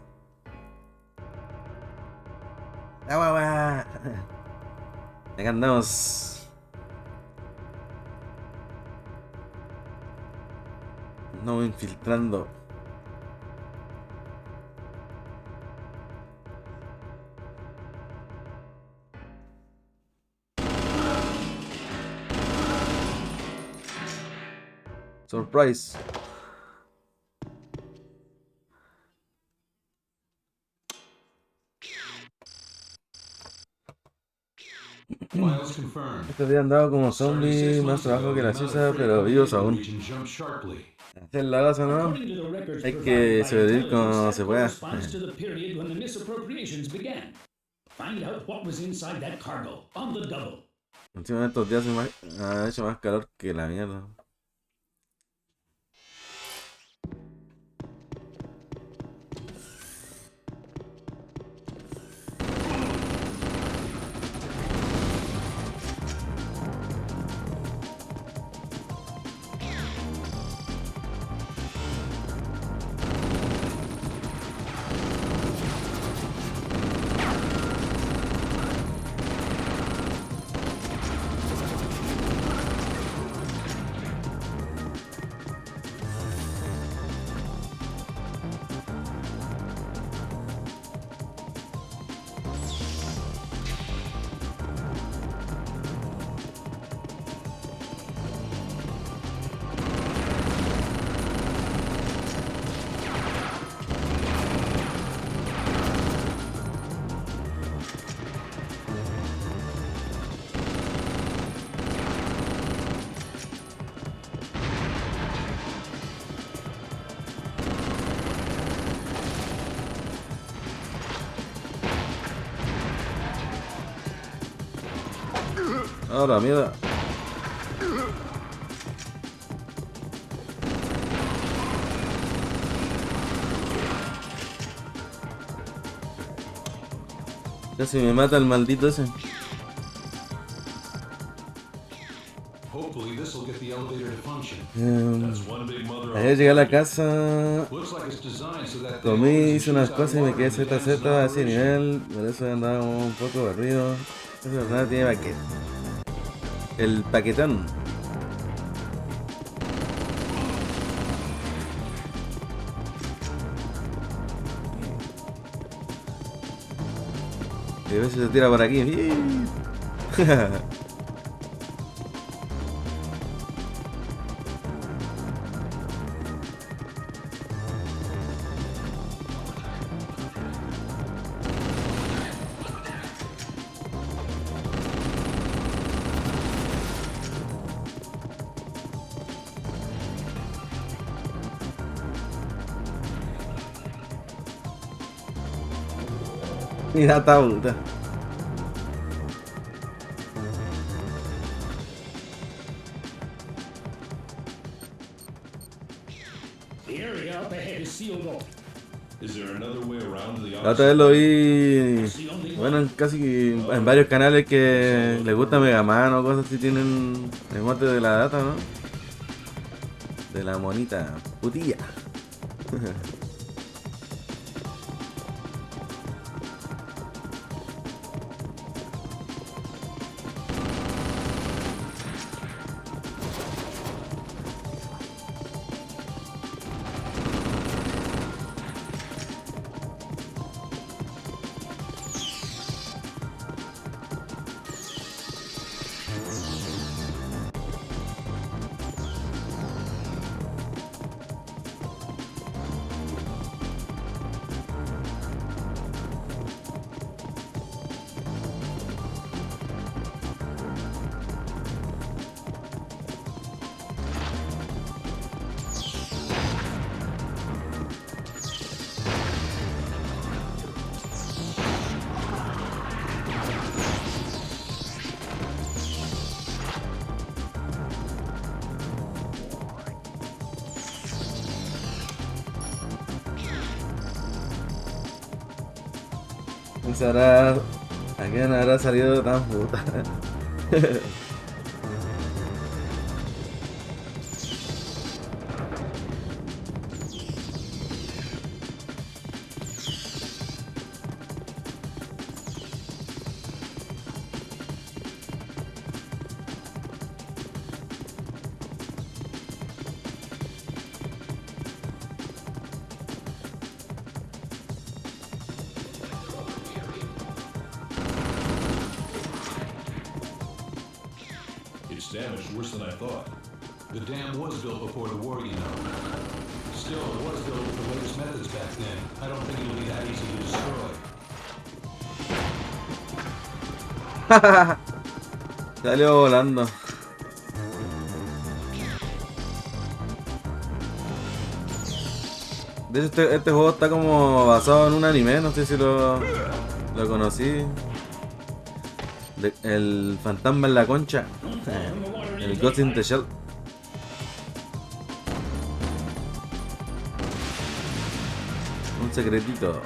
¡Ah, guagua! Acá andamos. No infiltrando. Surprise. Files confirmed. Estos días han dado como zombies, más trabajo que la Cisa, pero vivos aún. Hacer la cosa, ¿no? Hay que sobrevivir como se pueda. Corresponds to the period when the misappropriations began. Find out what was inside that cargo on the double. Encima de estos días ha hecho más calor que la mierda. Ahora, mierda. Casi me mata el maldito ese. Ayer llegué a la casa, comí, hice unas cosas y me quedé ZZ a ese nivel, por eso andaba un poco barrido. Esa persona tiene paquete. El paquetón. Y a veces se tira por aquí. Mira, está puta. La otra vez lo vi, bueno, en varios canales que les gusta Mega Man o cosas así, tienen el mote de la data, ¿no? De la monita, putilla. ¿A quién habrá salido tan puta? It's damaged worse than I thought. The dam was built before the war, you know. Still, it was built with the latest methods back then. I don't think it'll be that easy to destroy. Salió volando. De hecho, este juego está como basado en un anime, no sé si lo conocí. El fantasma en la concha. El Ghost in the Shell. Un secretito.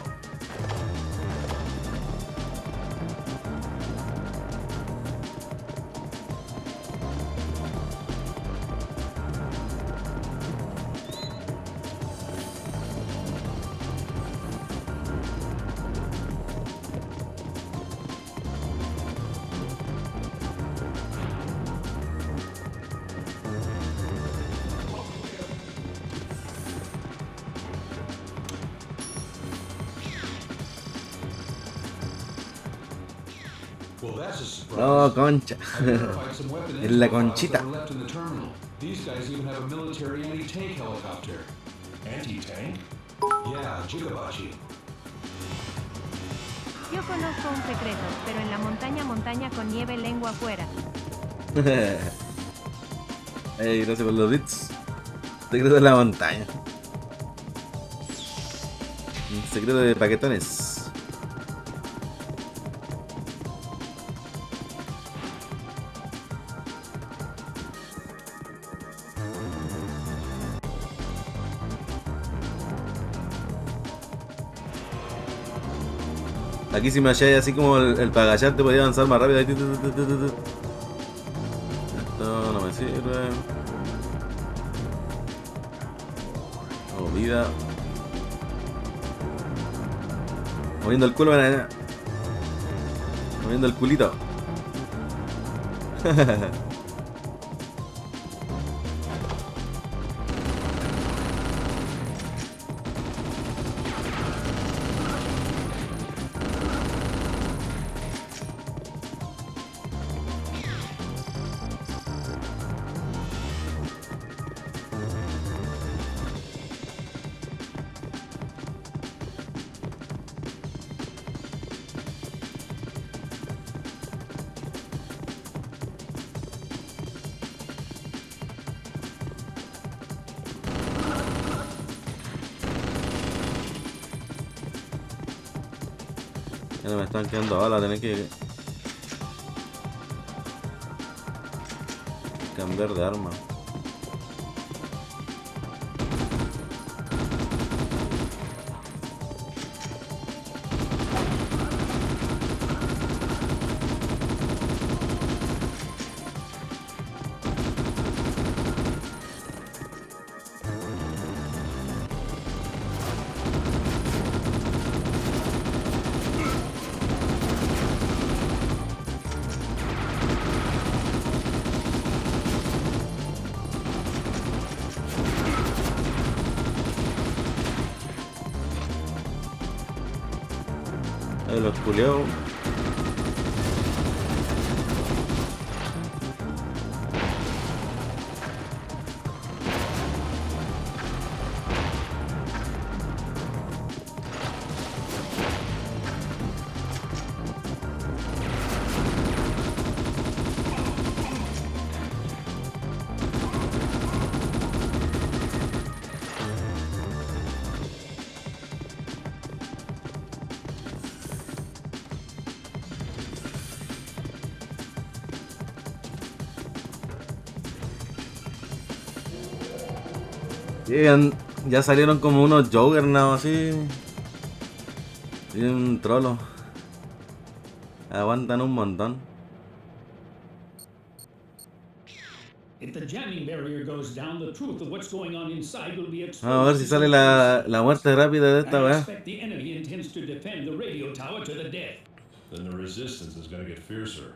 Well, that's a surprise. Oh, concha. I verified some weapon En la info files conchita. that were left in the terminal. These guys even have a military anti-tank helicopter. Anti-tank? Yeah, Jigabachi. Yo conozco un secreto, pero en la montaña con nieve lengua afuera. Hey, gracias por los bits. Secreto de la montaña. Un secreto de paquetones. Aquí si me halláis así como el para agacharte podía avanzar más rápido. Esto no me sirve. Oh, vida. Moviendo el culo, ven. Moviendo el culito. Ya me están quedando balas, tener que cambiar de arma. Ahí los culeo. Llegan, ya salieron como unos juggernauts así. Y un trolo. Aguantan un montón. If the jamming barrier goes down, the truth of what's going on inside will be exposed. Vamos a ver si sale la muerte rápida de esta I weá. expect the enemy intends to defend the radio tower to the death. Then the resistance is gonna get fiercer.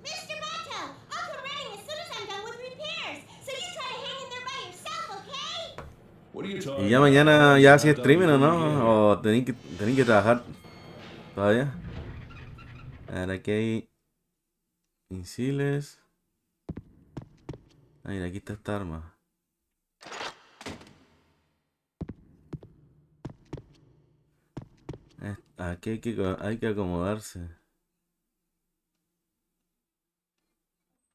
Mr. Moto, I'll come running as soon as I'm done with repairs. So you try to hang in there by yourself, okay? What are you talking Y ya about? mañana ya así streaming o no, o tenéis que trabajar todavía. A ver, aquí hay misiles. Ah, mira, aquí está esta arma. Aquí hay que acomodarse.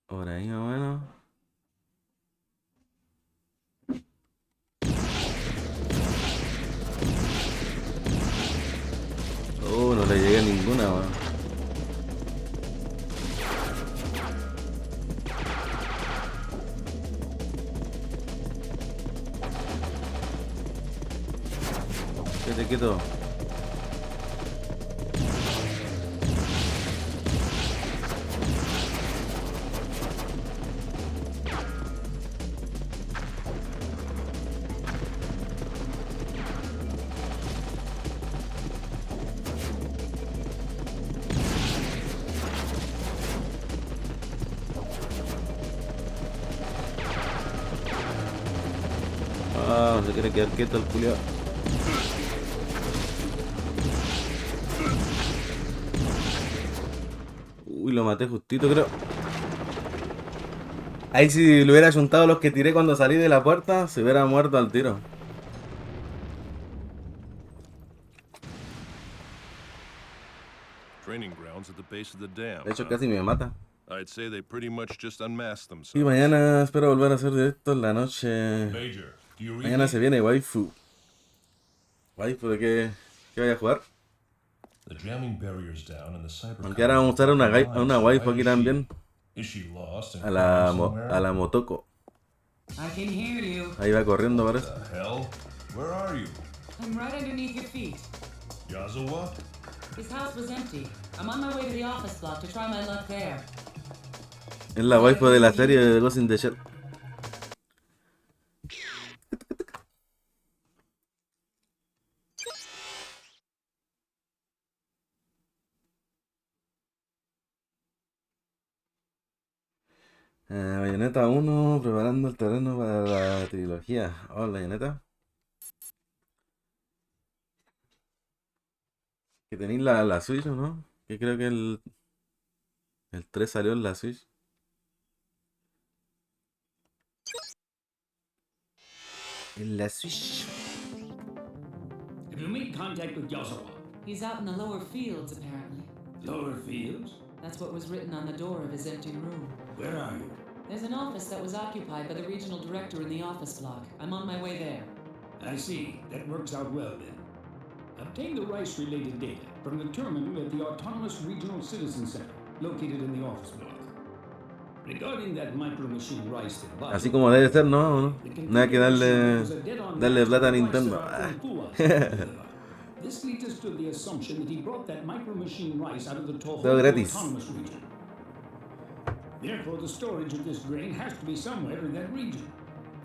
Por ahí más o menos. No le llegué a ninguna, weón. Quédate quieto. Ah, se quiere quedar quieto el culiao. Uy, lo maté justito, creo. Ahí si le hubiera juntado los que tiré cuando salí de la puerta, se hubiera muerto al tiro. Training grounds at the base of the dam. De hecho, casi me mata. I'd say they pretty much just unmasked themselves. Y mañana espero volver a hacer directo en la noche. Major, do you read Mañana me? se viene waifu. ¿Waifu de qué vaya a jugar? The jamming barrier's down and the cyber. Aunque ahora vamos a usar una waifu aquí también. Is she lost and A la somewhere? Motoko. I can hear you. Ahí va corriendo, parece. The hell? Where are you? I'm right underneath your feet. Yazawa? This house was empty. I'm on my way to the office block to try my luck there. Es la waifu de la serie de Ghost in the Shell. Bayonetta 1, preparando el terreno para la trilogía. Hola, Bayonetta. Que tenéis la Switch, ¿o no? Que creo que el 3 salió en la Switch. En la Switch. Have you made contact with Yazawa? He's out in the lower fields, apparently. Lower fields? That's what was written on the door of his empty room. Where are you? There's an office that was occupied by the regional director in the office block. I'm on my way there. I see. That works out well then. Obtain the Rice-related data from the terminal at the Autonomous Regional Citizen Center, located in the office block. Regarding that micro machine Rice that bought Así como debe ser, ¿no? No hay que darle plata a Nintendo. This leads us to the assumption that he brought that micro machine Rice out of the Todo Tohoku gratis. Autonomous Region. Therefore, the storage of this grain has to be somewhere in that region.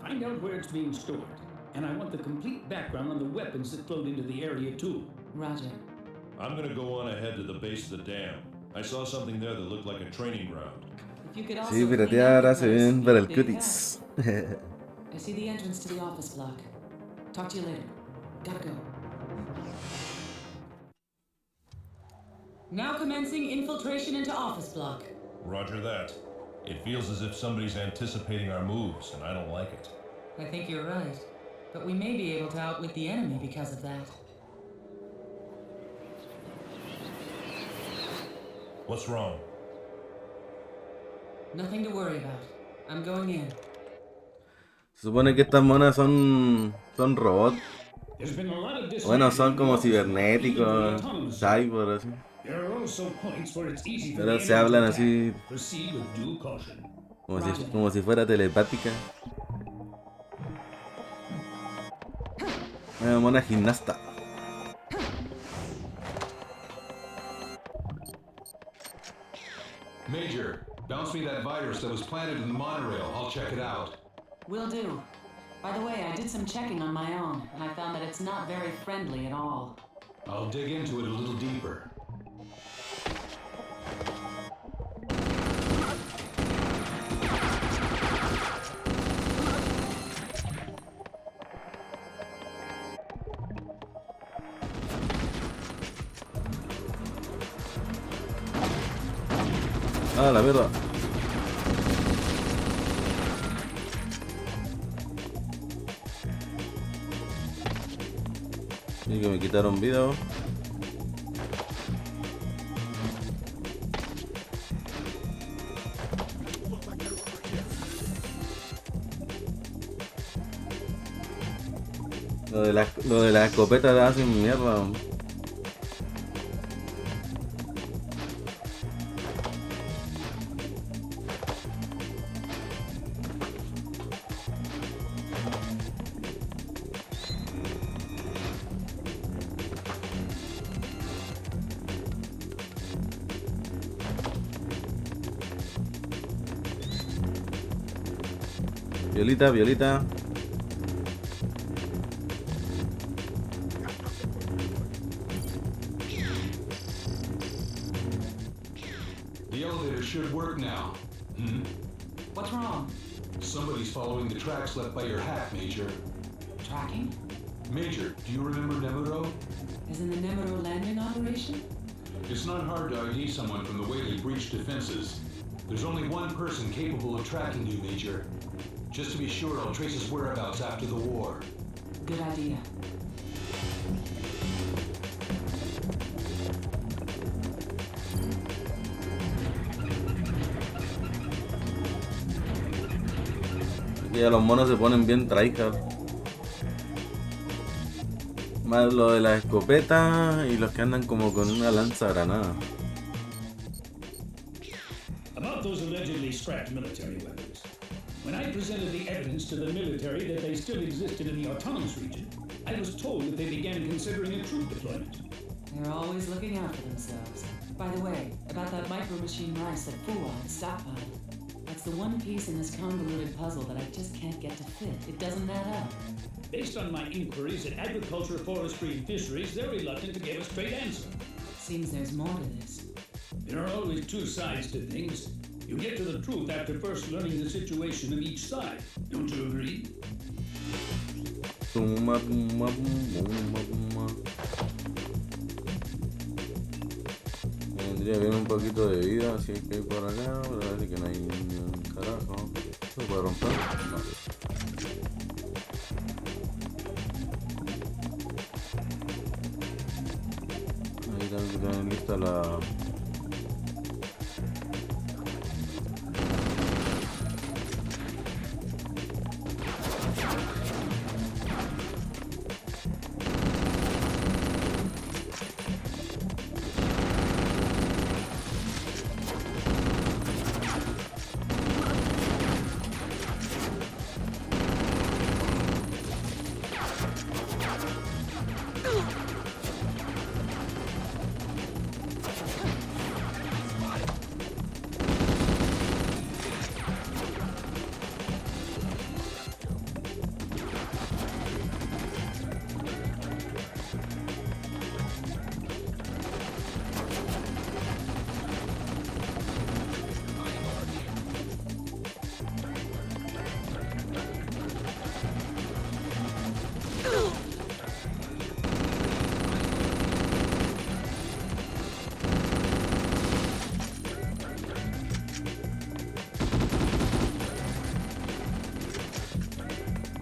Find out where it's being stored. And I want the complete background on the weapons that flowed into the area too. Roger. I'm gonna go on ahead to the base of the dam. I saw something there that looked like a training ground. If you could also Sí, clean piratear out the hace place, bien para el big help. cutis. I see the entrance to the office block. Talk to you later. Gotta go. Now commencing infiltration into office block. Roger that. It feels as if somebody's anticipating our moves, and I don't like it. I think you're right. But we may be able to outwit the enemy because of that. What's wrong? Nothing to worry about. I'm going in. Se supone que estas monas son robots. There's been a lot of Bueno, son como cibernéticos, cibernéticos, cyber, así. There are also points where it's easy for Pero the se enemy hablan to así attack. Proceed with due caution. como si fuera telepática. Una mona gimnasta. Major, bounce me that virus that was planted in the monorail. I'll check it out. Will do. By the way, I did some checking on my own, and I found that it's not very friendly at all. I'll dig into it a little deeper. Ah, la mierda. Y que me quitaron vida. Lo de la escopeta la hacen mierda. Violita, Violita. The elevator should work now. What's wrong? Somebody's following the tracks left by your hack, Major. Tracking? Major, do you remember Nemuro? As in the Nemuro landing operation? It's not hard to ID someone from the way they breach defenses. There's only one person capable of tracking you, Major. Just to be sure, I'll trace his whereabouts after the war. Good idea. Aquí ya los monos se ponen bien tryhard. Más lo de la escopeta y los que andan como con una lanza granada. About those allegedly scrapped military weapons. When I presented the evidence to the military that they still existed in the autonomous region, I was told that they began considering a troop deployment. They're always looking out for themselves. By the way, about that micro-machine rice that Fuwa had stockpiled. That's the one piece in this convoluted puzzle that I just can't get to fit. It doesn't add up. Based on my inquiries at Agriculture, Forestry, and Fisheries, they're reluctant to give a straight answer. Seems there's more to this. There are always two sides to things. You get to the truth after first learning the situation of each side. Don't you agree? Vendría bien un poquito de vida, así que hay por acá, pero parece que no hay ni un carajo. ¿Se puede romper? No. Ahí tengo que tener lista la...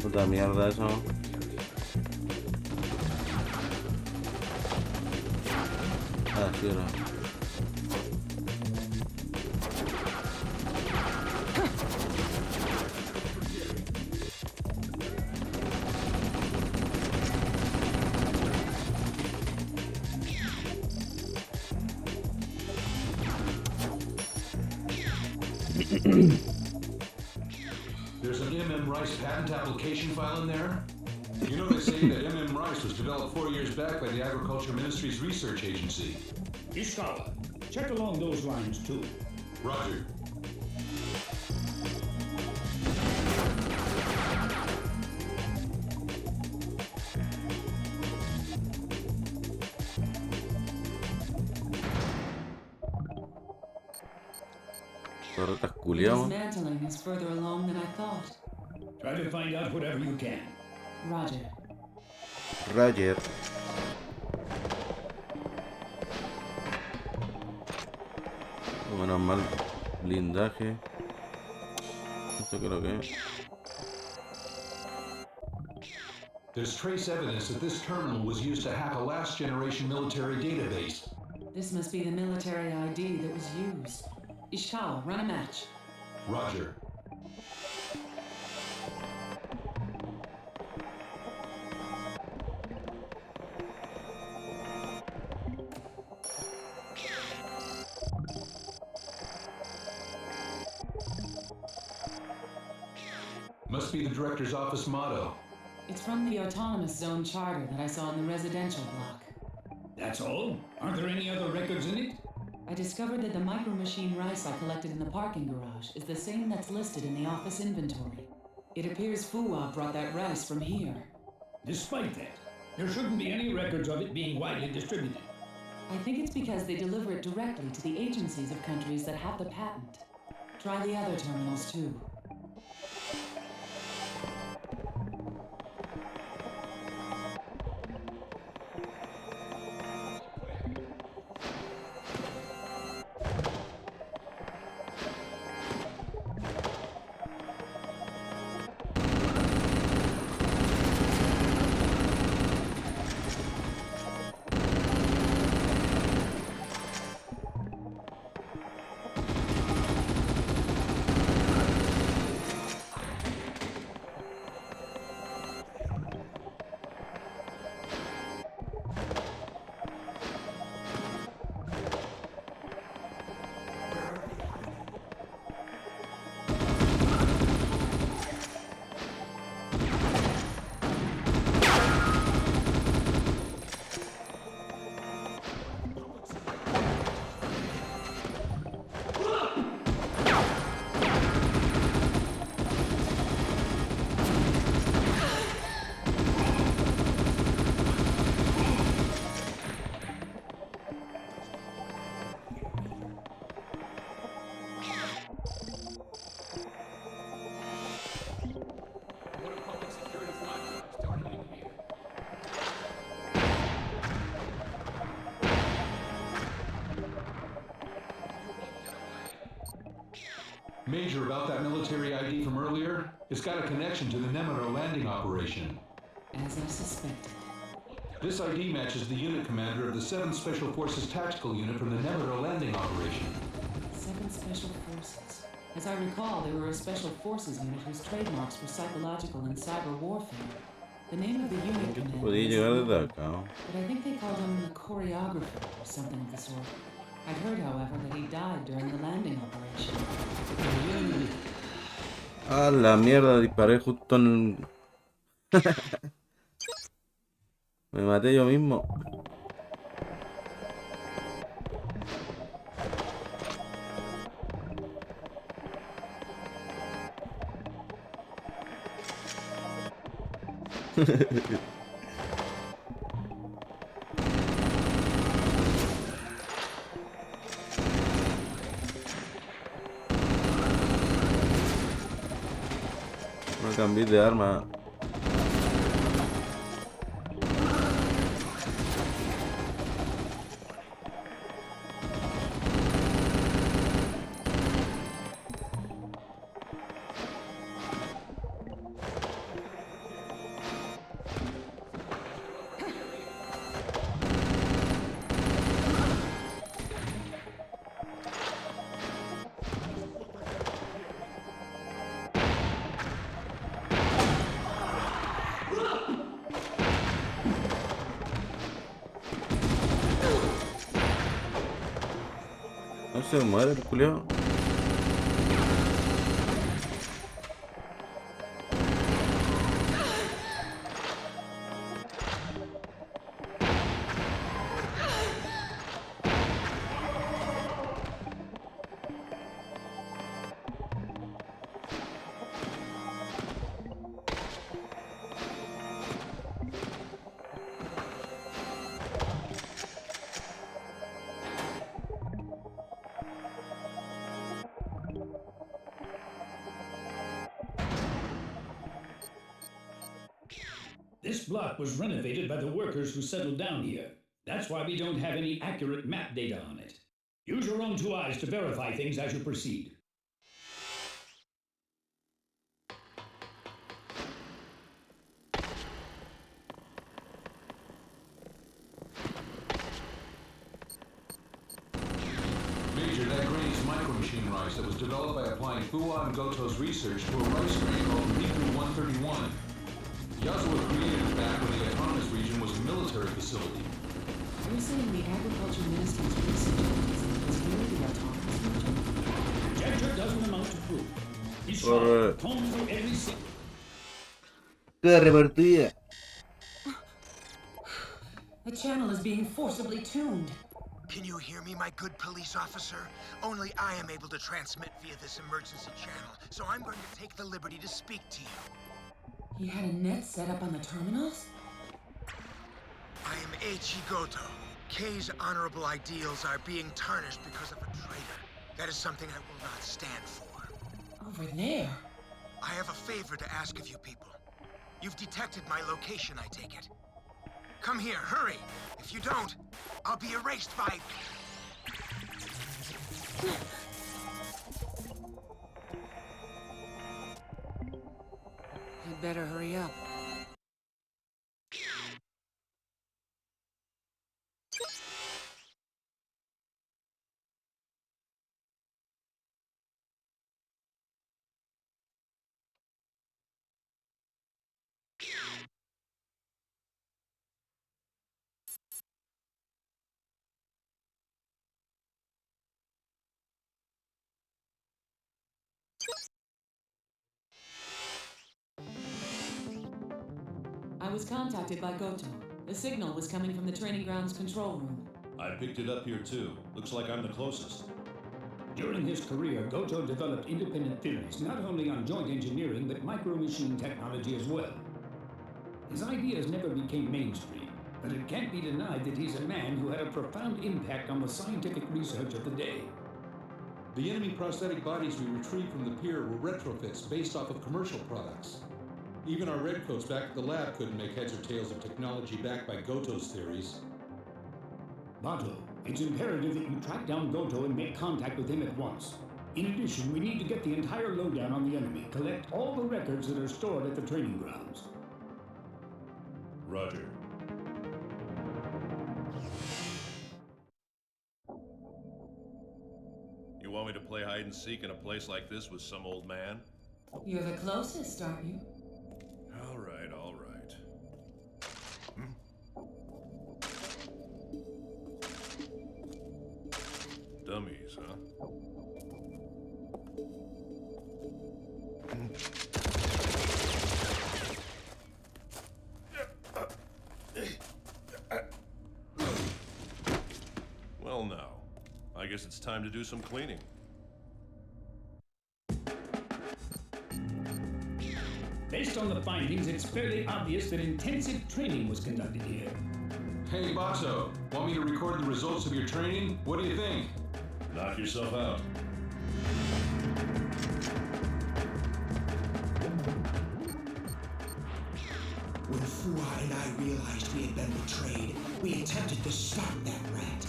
Puta mierda eso. Ah, sí, no. There's an Rice patent application file in there? You know they say that Rice was developed 4 years back by the Agriculture Ministry's research agency. Ishikawa, check along those lines too. Roger. Torretas The culiados. dismantling is further along than I thought. Try to find out whatever you can. Roger. Roger. Menos mal, blindaje. Esto creo que es. There's trace evidence that this terminal was used to hack a last-generation military database. This must be the military ID that was used. Ishikawa, run a match. Roger. Must be the director's office motto. It's from the autonomous zone charter that I saw in the residential block. That's all? Aren't there any other records in it? I discovered that the micro machine rice I collected in the parking garage is the same that's listed in the office inventory. It appears Fuwa brought that rice from here. Despite that, there shouldn't be any records of it being widely distributed. I think it's because they deliver it directly to the agencies of countries that have the patent. Try the other terminals too. Major, about that military ID from earlier, it's got a connection to the Nemero landing operation. As I suspected. This ID matches the unit commander of the 7th Special Forces Tactical Unit from the Nemero landing operation. 7 Special Forces. As I recall, they were a Special Forces unit whose trademarks were psychological and cyber warfare. The name of the unit commander Podía llegar desde acá. but I think they called him the choreographer or something of the sort. I'd heard, however, that he died during the landing operation. Ah, la mierda, disparé justo en el... Me maté yo mismo. No cambié de arma. No se muere el culiao. This block was renovated by the workers who settled down here. That's why we don't have any accurate map data on it. Use your own two eyes to verify things as you proceed. Major, that grain is micro-machine rice that was developed by applying Fuwa and Goto's research to a rice grain called Riku 131. Yasuo created it back when the autonomous region was a military facility. You're saying the agriculture minister's research is really the autonomous region? Conjecture doesn't amount to proof. He's Por- combed through every single... Queda repartida. The channel is being forcibly tuned. Can you hear me, my good police officer? Only I am able to transmit via this emergency channel, so I'm going to take the liberty to speak to you. He had a net set up on the terminals? I am Eiichi Goto. Kei's honorable ideals are being tarnished because of a traitor. That is something I will not stand for. Over there? I have a favor to ask of you people. You've detected my location, I take it. Come here, hurry! If you don't, I'll be erased by... You'd better hurry up. I was contacted by Goto. The signal was coming from the training grounds control room. I picked it up here too. Looks like I'm the closest. During his career, Goto developed independent theories not only on joint engineering, but micro-machine technology as well. His ideas never became mainstream, but it can't be denied that he's a man who had a profound impact on the scientific research of the day. The enemy prosthetic bodies we retrieved from the pier were retrofits based off of commercial products. Even our redcoats back at the lab couldn't make heads or tails of technology backed by Goto's theories. Bato, it's imperative that you track down Goto and make contact with him at once. In addition, we need to get the entire lowdown on the enemy, collect all the records that are stored at the training grounds. Roger. You want me to play hide and seek in a place like this with some old man? You're the closest, aren't you? All right, all right. Dummies, huh? Well, now, I guess it's time to do some cleaning. Based on the findings, it's fairly obvious that intensive training was conducted here. Hey, Bato, want me to record the results of your training? What do you think? Knock yourself out. When Fuwa and I realized we had been betrayed, we attempted to stop that rat.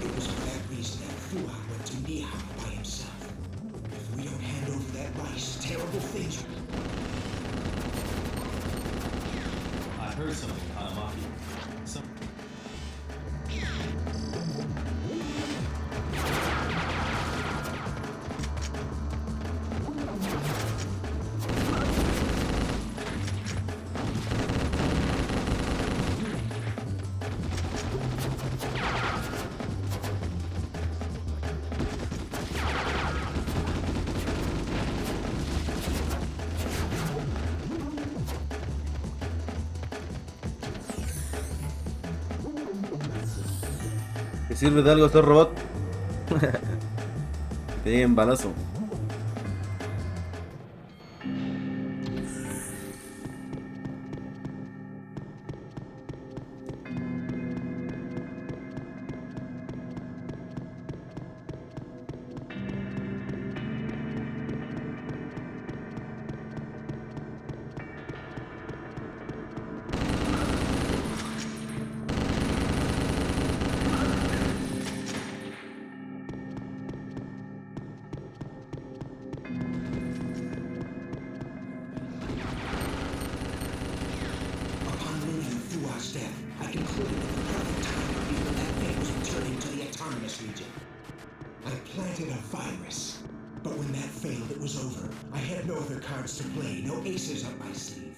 It was for that reason that Fuwa went to Nihama by himself. If we don't hand over that rice, terrible things... I heard something, Hanamaki. ¿Qué sirve de algo estos robots? Que lleguen balazo. concluded that the perfect time would be when that thing was returning to the autonomous region. I planted a virus. But when that failed, it was over. I had no other cards to play, no aces up my sleeve.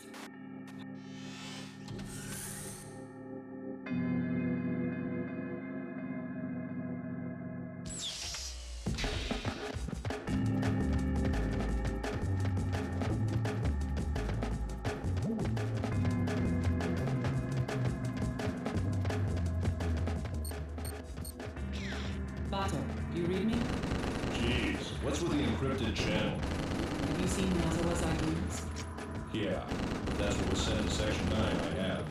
Bato, do you read me? Jeez, what's with the encrypted channel? Have you seen Yazawa's ideas? Yeah, if that's what was sent to Section 9, I have.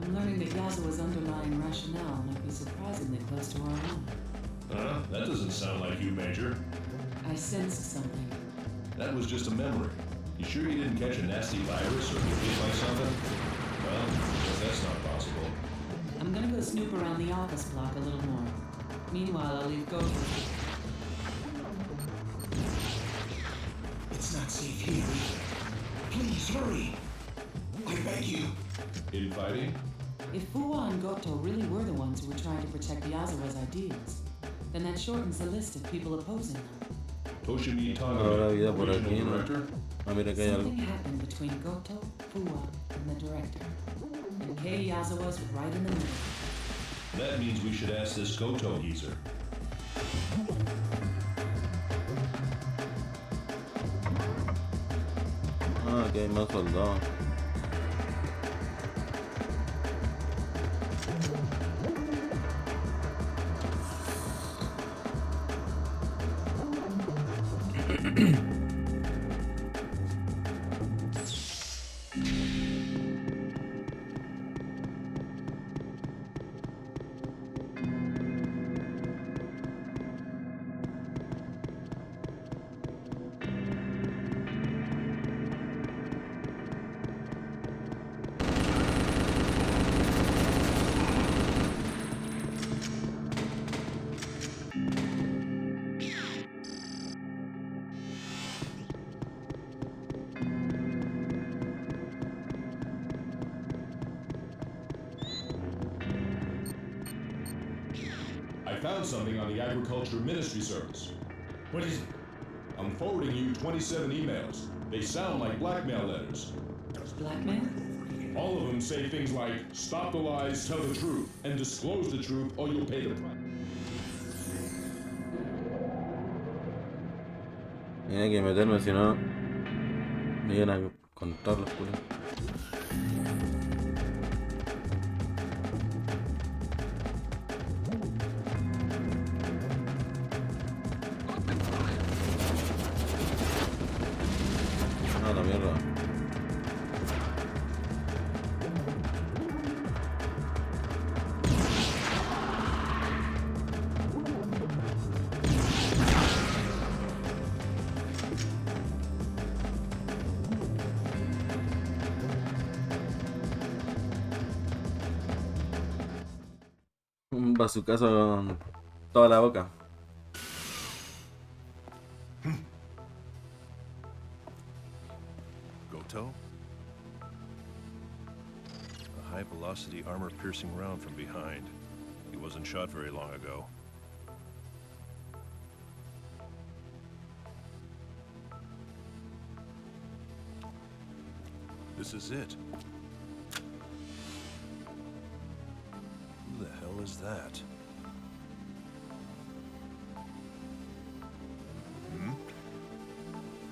I'm learning that Yazawa's underlying rationale might be surprisingly close to our own. Huh? That doesn't sound like you, Major. I sensed something. That was just a memory. You sure you didn't catch a nasty virus or get hit by something? Well, I guess that's not possible. I'm gonna go snoop around the office block a little more. Meanwhile, I'll leave Goto. It's not safe here either. Please hurry. I beg you. Infighting? If Fuwa and Goto really were the ones who were trying to protect Yazawa's ideas, then that shortens the list of people opposing them. Toshimi Ahora vida por Tanaka, aquí, regional ¿no? director? Ah, mira que hay algo. Something happened between Goto, Fuwa, and the director. And Kei Yazawa's right in the middle. That means we should ask this Goto geezer. Ah, aquí hay más soldados. I found something on the Agriculture Ministry Service. What is it? I'm forwarding you 27 emails. They sound like blackmail letters. Blackmail? All of them say things like, stop the lies, tell the truth, and disclose the truth or you'll pay the price. Tiene que meterme, si no me iban a contar los culos. Ah, la mierda. Un bazucazo con toda la boca. Goto? A high-velocity, armor-piercing round from behind. He wasn't shot very long ago. This is it. Who the hell is that?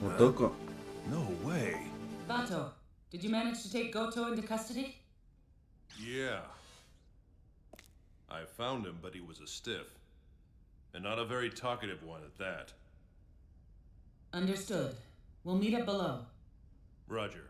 Motoko. No way. Bato, did you manage to take Goto into custody? Yeah. I found him, but he was a stiff. And not a very talkative one at that. Understood. We'll meet up below. Roger.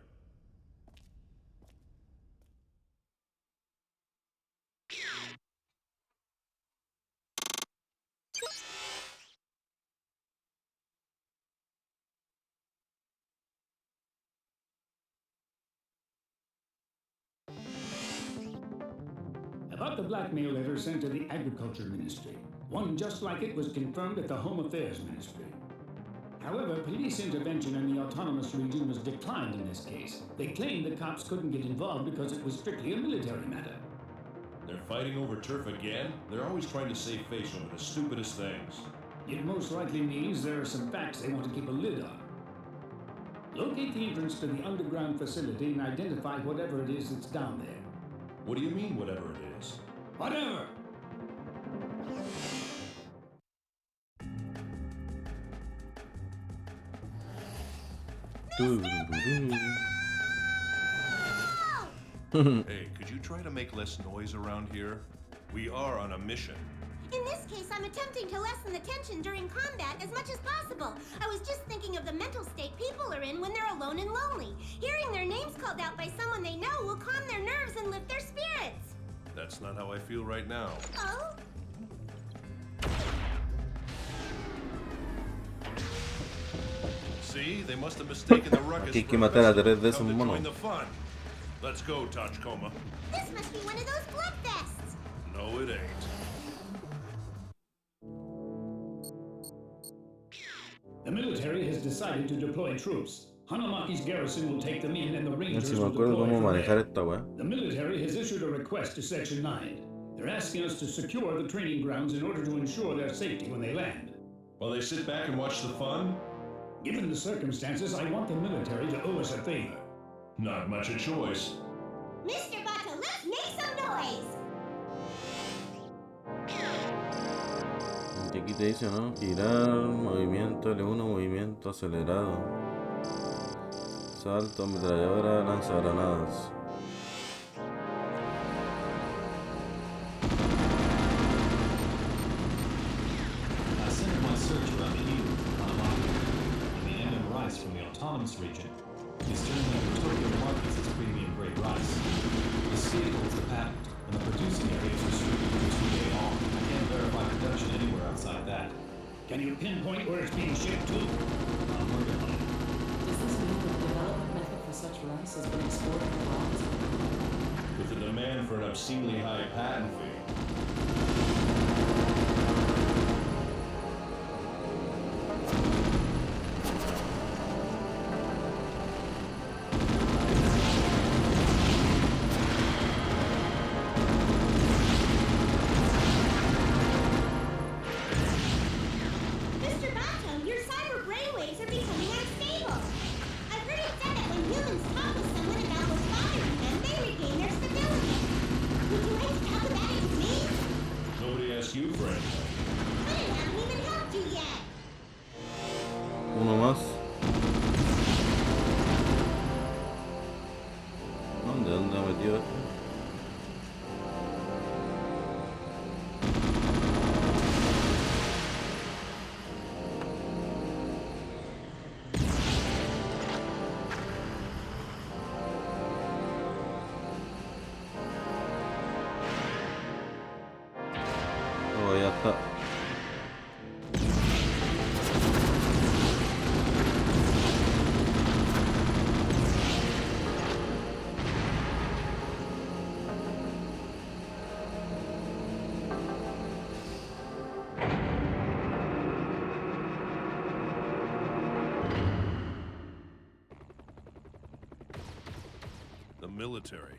About the blackmail letter sent to the Agriculture Ministry. One just like it was confirmed at the Home Affairs Ministry. However, police intervention in the autonomous region was declined in this case. They claimed the cops couldn't get involved because it was strictly a military matter. They're fighting over turf again? They're always trying to save face over the stupidest things. It most likely means there are some facts they want to keep a lid on. Locate the entrance to the underground facility and identify whatever it is that's down there. What do you mean, whatever it is? Whatever! Hey, could you try to make less noise around here? We are on a mission. In this case, I'm attempting to lessen the tension during combat as much as possible. I was just thinking of the mental state people are in when they're alone and lonely. Hearing their names called out by someone they know will calm their nerves and lift their spirits. That's not how I feel right now. Oh? See, they must have mistaken the ruckus Aquí hay que for a matar a festival tres de to esos come to monos. join the fun. Let's go, Tachkoma. This must be one of those bloodfests. No, it ain't. The military has decided to deploy troops. Hanamaki's garrison will take them in and the No Rangers sé si me will acuerdo deploy cómo from manejar there. esta weá. The military has issued a request to Section 9. They're asking us to secure the training grounds in order to ensure their safety when they land. While they sit back and watch the fun? Given the circumstances, I want the military to owe us a favor. Not much a choice. Mr. Bato, let's make some noise! Y aquí te dice, ¿no? Girar, movimiento L1, movimiento acelerado. Salto, ametralladora, lanzagranadas. I centered my search around the eagle from Hanamaki, and the M&M rice from the autonomous region is turning over Tokyo markets as premium grade rice. The state holds the patent, and the producing area is restricted to 2-day on. I can't verify production anywhere outside that. Can you pinpoint where it's being shipped to? I'm working on it. Does this mean that the development method for such rice has been explored abroad? With the demand for an obscenely high patent fee. Mr. Bato, your cyber brainwaves are becoming unstable. I've heard it said that when humans talk with someone about what's bothering them, they regain their stability. Would you like to talk about it with me? Nobody asked you for anything. But I haven't even helped you yet. Uno más. ¿Dónde ha metido esto? Oh, ya está. The military.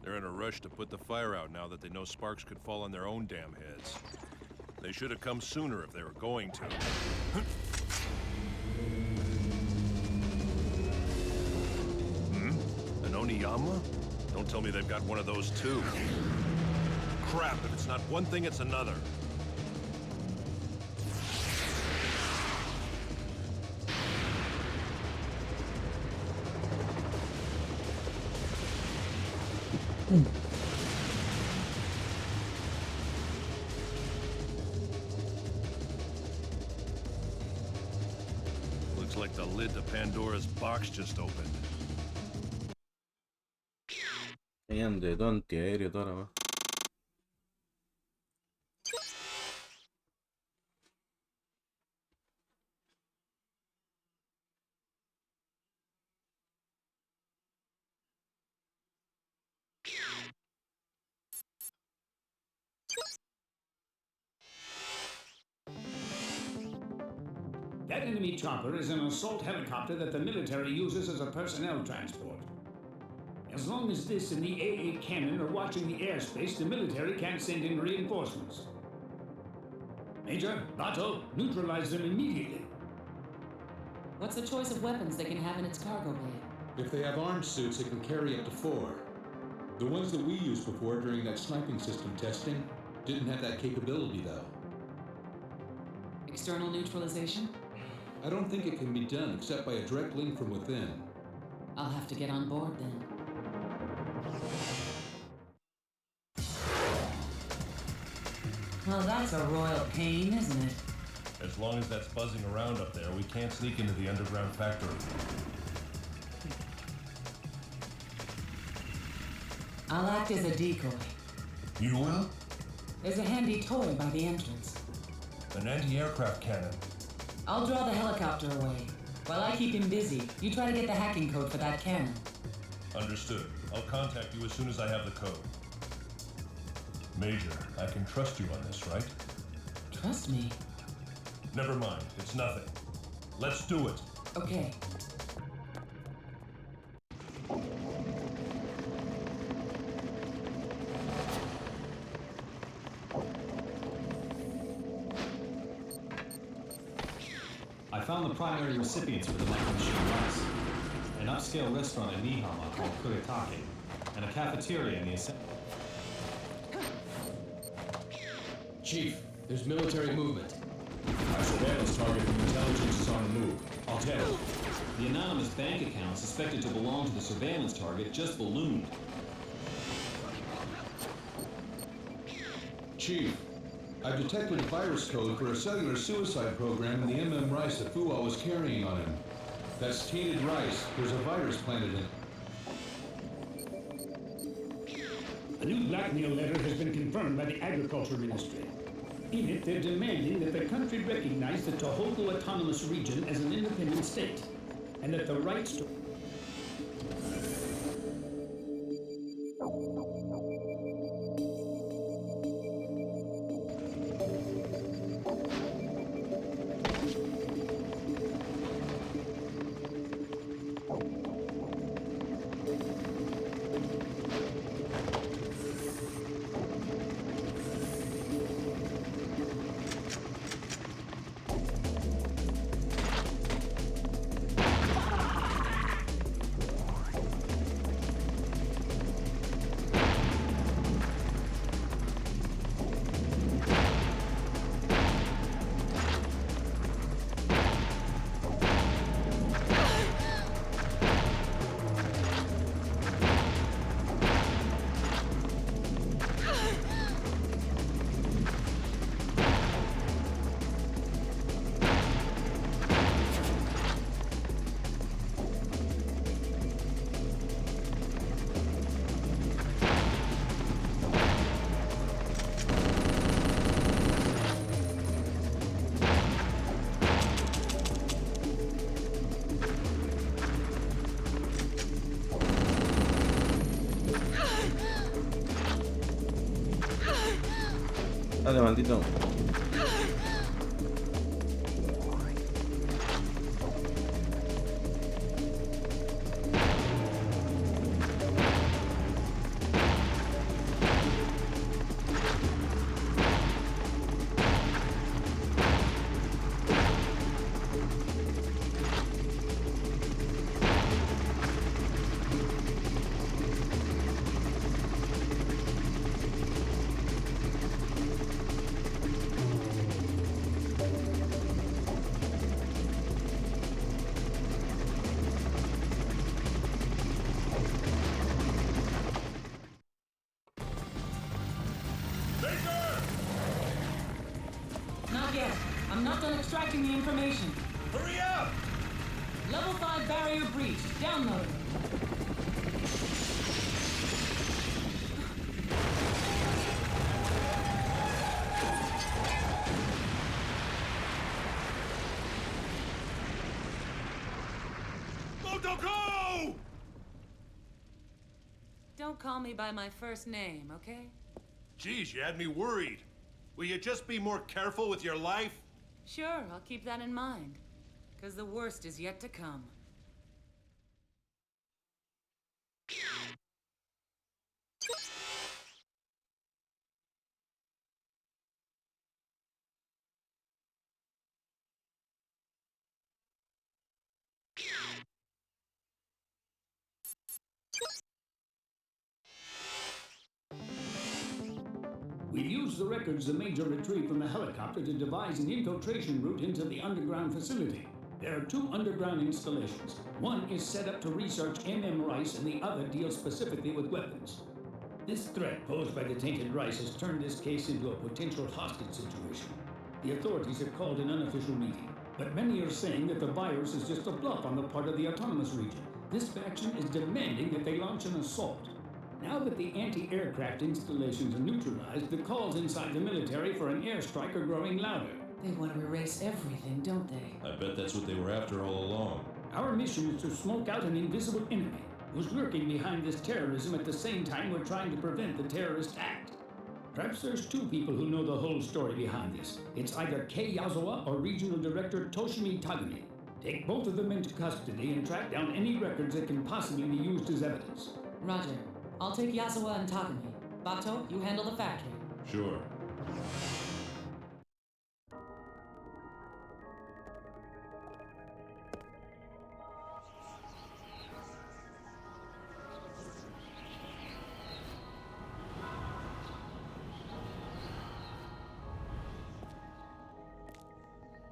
They're in a rush to put the fire out now that they know sparks could fall on their own damn heads. They should have come sooner if they were going to. An Oniyama? Don't tell me they've got one of those too. Crap, if it's not one thing, it's another. Looks like the lid to Pandora's box just opened. Tenían de todo antiaéreo, toda la weá. That enemy chopper is an assault helicopter that the military uses as a personnel transport. As long as this and the AA cannon are watching the airspace, the military can't send in reinforcements. Major, Bato, neutralize them immediately. What's the choice of weapons they can have in its cargo bay? If they have armed suits, it can carry up to 4. The ones that we used before during that sniping system testing didn't have that capability, though. External neutralization? I don't think it can be done except by a direct link from within. I'll have to get on board then. Well, that's a royal pain, isn't it? As long as that's buzzing around up there, we can't sneak into the underground factory. I'll act as a decoy. You will? There's a handy toy by the entrance. An anti-aircraft cannon. I'll draw the helicopter away. While I keep him busy, you try to get the hacking code for that cannon. Understood. I'll contact you as soon as I have the code. Major, I can trust you on this, right? Trust me? Never mind. It's nothing. Let's do it. Okay. I found the primary recipients for the micro machine rice. An upscale restaurant in Nihama called Kuretake, and a cafeteria in the Chief, there's military movement. Our surveillance target from intelligence is on the move. I'll tell you. The anonymous bank account suspected to belong to the surveillance target just ballooned. Chief, I've detected a virus code for a cellular suicide program in the MM rice that Fuwa was carrying on him. That's tainted rice. There's a virus planted in it. A new blackmail letter has been confirmed by the Agriculture Ministry. In it, they're demanding that the country recognize the Tohoku Autonomous Region as an independent state, and that the rights to... Dale, maldito. Not yet. I'm not done extracting the information. Hurry up! Level 5 barrier breached. Download. Motoko! Don't call me by my first name, okay? Geez, you had me worried. Will you just be more careful with your life? Sure, I'll keep that in mind. 'Cause the worst is yet to come. We've used the records the Major retrieved from the helicopter to devise an infiltration route into the underground facility. There are 2 underground installations. One is set up to research Rice and the other deals specifically with weapons. This threat posed by the tainted rice has turned this case into a potential hostage situation. The authorities have called an unofficial meeting, but many are saying that the virus is just a bluff on the part of the autonomous region. This faction is demanding that they launch an assault. Now that the anti-aircraft installations are neutralized, the calls inside the military for an airstrike are growing louder. They want to erase everything, don't they? I bet that's what they were after all along. Our mission is to smoke out an invisible enemy who's lurking behind this terrorism at the same time we're trying to prevent the terrorist act. Perhaps there's 2 people who know the whole story behind this. It's either Kei Yazawa or Regional Director Toshimi Tagami. Take both of them into custody and track down any records that can possibly be used as evidence. Roger. I'll take Yazawa and Tagami. Bato, you handle the factory. Sure.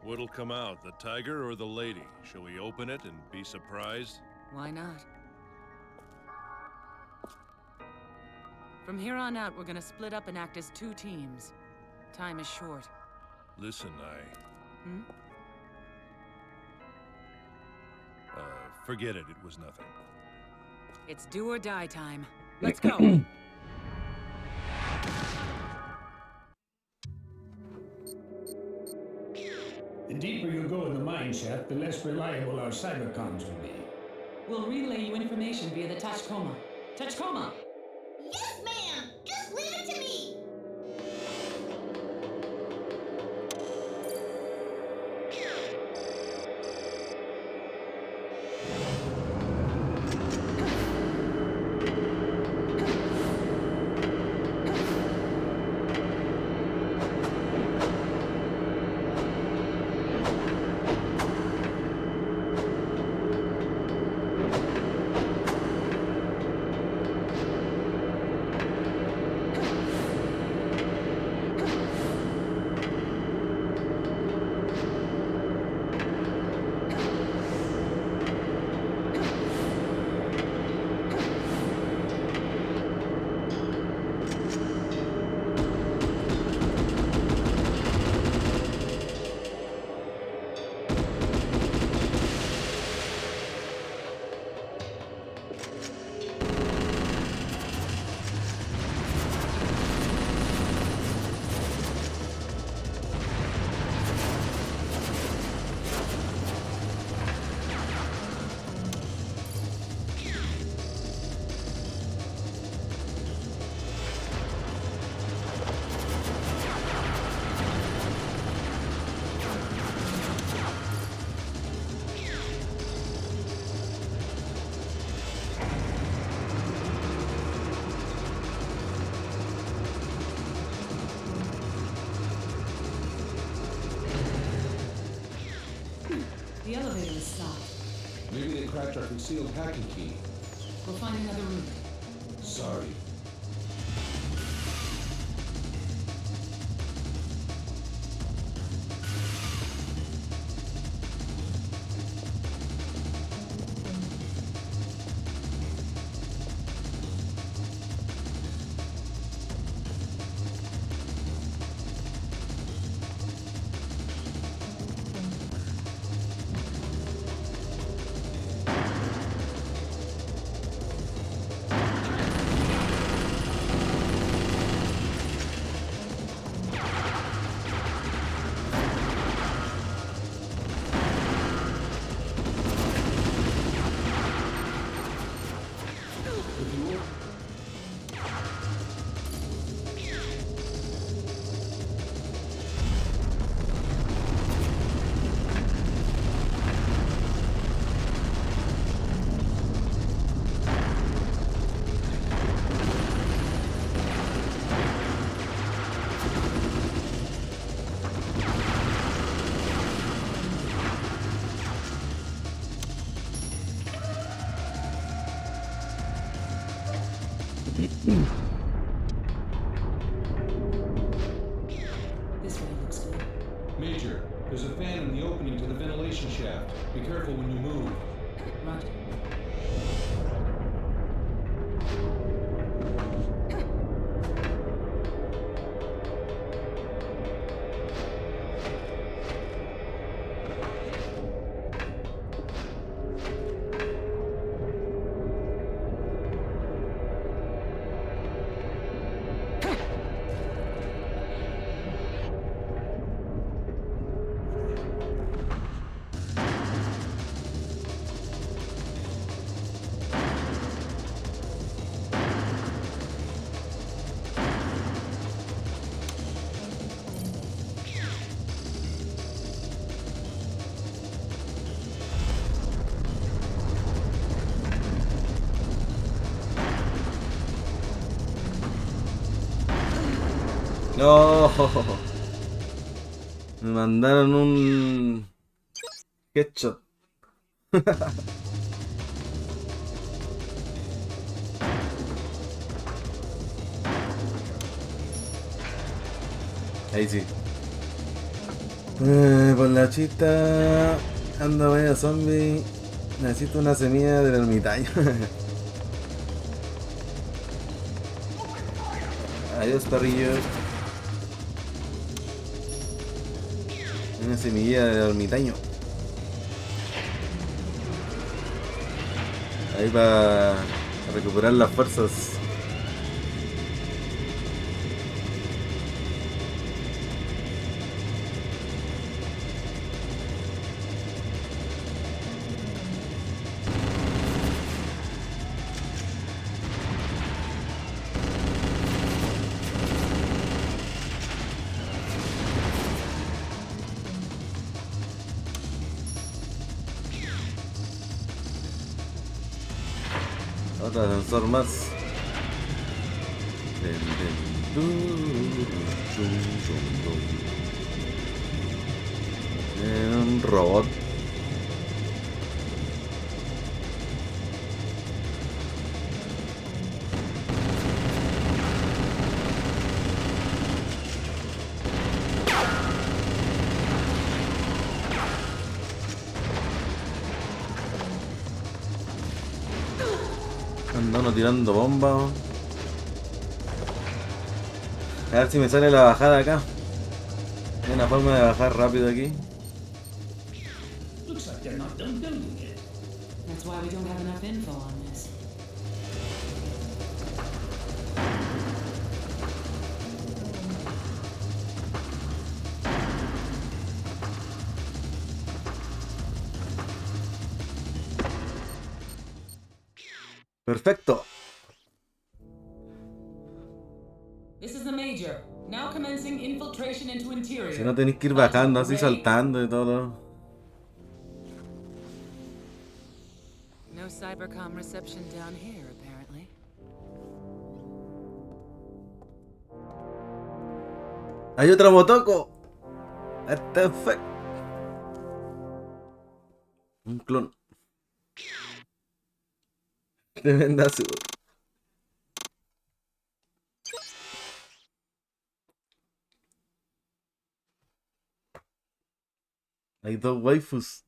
What'll come out, the tiger or the lady? Shall we open it and be surprised? Why not? From here on out, we're gonna split up and act as 2 teams. Time is short. Listen, forget it. It was nothing. It's do or die time. Let's go! The deeper you go in the mine shaft, the less reliable our cybercoms will be. We'll relay you information via the Tachkoma. Tachkoma! Yes, ma'am! Just leave it to me! The elevator is stopped. Maybe they cracked our concealed hacking key. We'll find another route. Sorry. Be careful when you move. Roger. No, me mandaron un headshot. Ahí sí. Por la chista ando medio zombie. Necesito una semilla del ermitaño. Adiós, perrillo. Una semilla del ermitaño. Ahí para recuperar las fuerzas. Otro ascensor más. Un robot. Andando tirando bombas. A ver si me sale la bajada acá. Hay una forma de bajar rápido aquí. Looks like they're not done building it. That's why we don't have enough info on this. Perfecto. This is the Major. Now commencing infiltration into interior. Si no tenéis que ir bajando así, saltando y todo. No cybercom reception down here, apparently. Hay otra Motoko. Este fue un clon. Tremenda azul. Hay dos waifus.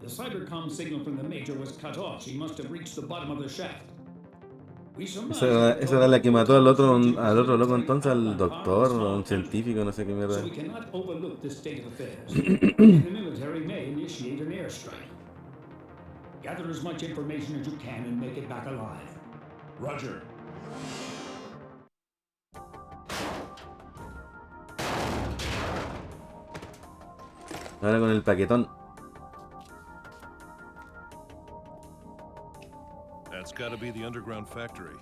The cybercom signal from the Major was cut off. She must have reached the bottom of the shaft. Esa era la que mató al otro loco entonces, al doctor o un científico, no sé qué mierda. So we cannot overlook this state of affairs. And the military may initiate an airstrike. Gather as much information as you can and make it back alive. Roger. Ahora con el paquetón. That's gotta be the underground factory.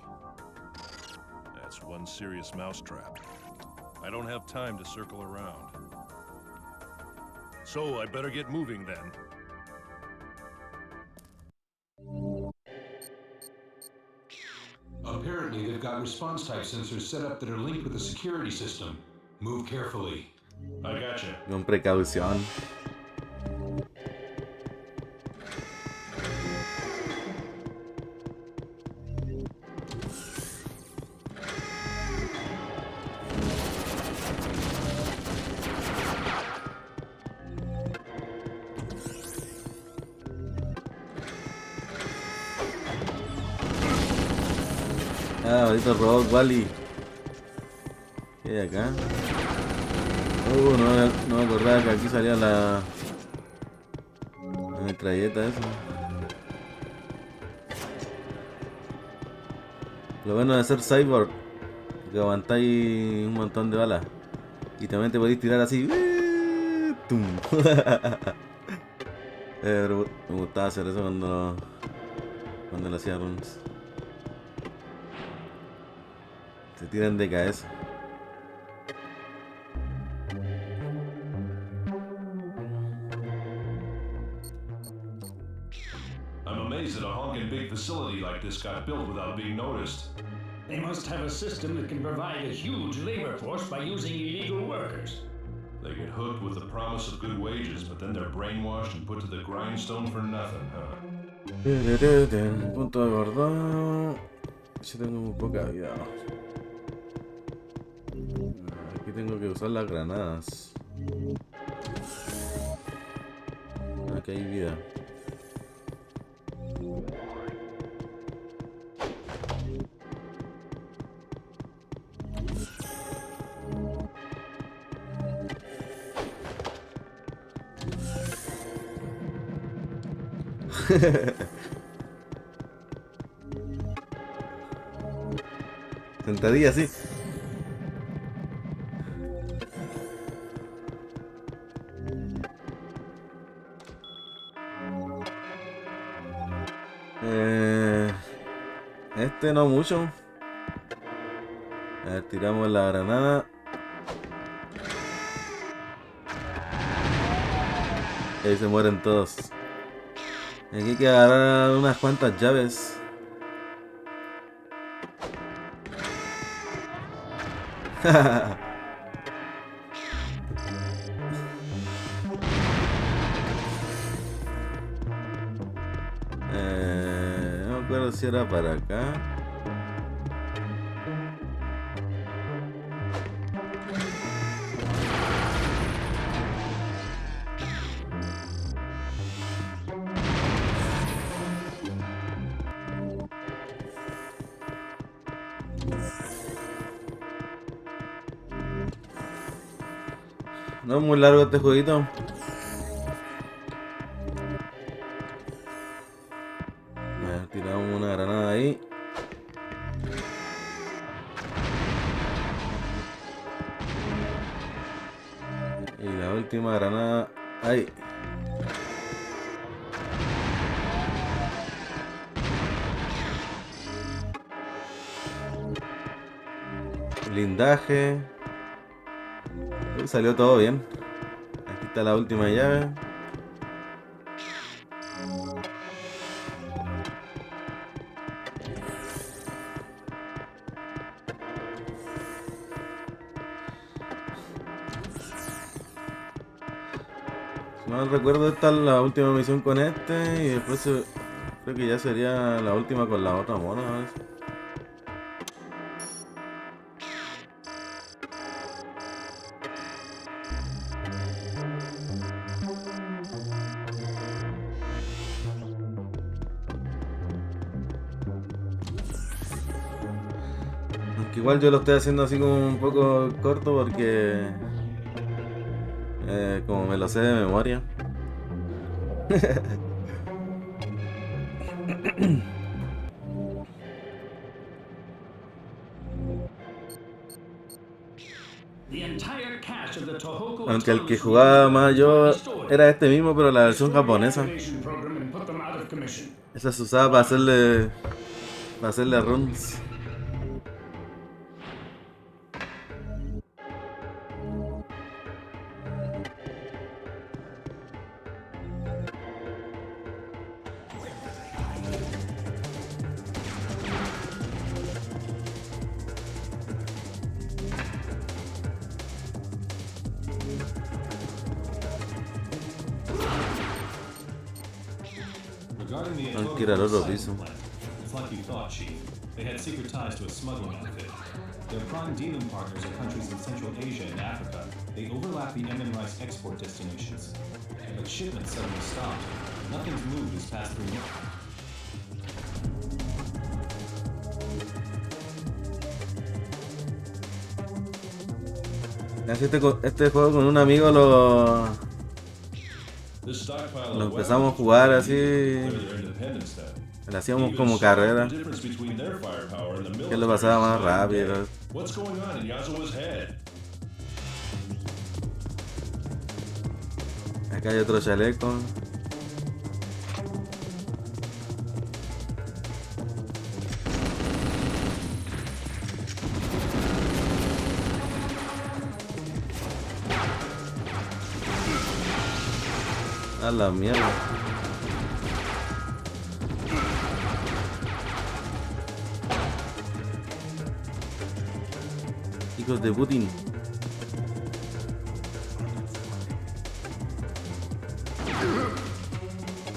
That's one serious mousetrap. I don't have time to circle around. So I better get moving then. Apparently, they've got response type sensors set up that are linked with the security system. Move carefully. I gotcha. Con precaución. Ah, maldito robot Wally. ¿Qué hay acá? No me acordaba que aquí salía la metralleta esa. Lo bueno de ser cyborg, que aguantáis un montón de balas. Y también te podéis tirar así. ¡Tum! Pero me gustaba hacer eso cuando lo hacía runs. Se tiran de cabeza. I'm amazed that a honking big facility like this got built without being noticed. They must have a system that can provide a huge labor force by using illegal workers. They get hooked with the promise of good wages, but then they're brainwashed and put to the grindstone for nothing, huh? Punto de verdad. Yo tengo muy poca vida. Aquí tengo que usar las granadas. Aquí hay vida. Sentadilla así. Este no mucho. A ver, tiramos la granada. Y ahí se mueren todos. Aquí hay que agarrar unas cuantas llaves. No me acuerdo si era para acá. No es muy largo este jueguito. Tiramos una granada ahí. Y la última granada ahí. Blindaje. Salió todo bien. Aquí está la última llave. Si no recuerdo, esta es la última misión con este. Y después creo que ya sería la última con la otra mona, ¿sabes? Igual yo lo estoy haciendo así como un poco corto porque como me lo sé de memoria. Aunque el que jugaba más yo era este mismo, pero la versión japonesa. Esa se usaba para hacerle runs. Hay que ir al otro piso. It's like you thought, Chief. They had secret ties to a smuggling outfit. Their prime dealing partners are countries in Central Asia and Africa. They overlap the Yemen rice export destinations. But shipments suddenly stopped. Nothing's moved this past 3 months. Así este juego con un amigo lo empezamos a jugar así. Le hacíamos como carrera. Que lo pasaba más rápido. Acá hay otro chaleco. A la mierda. Hijos de Putin.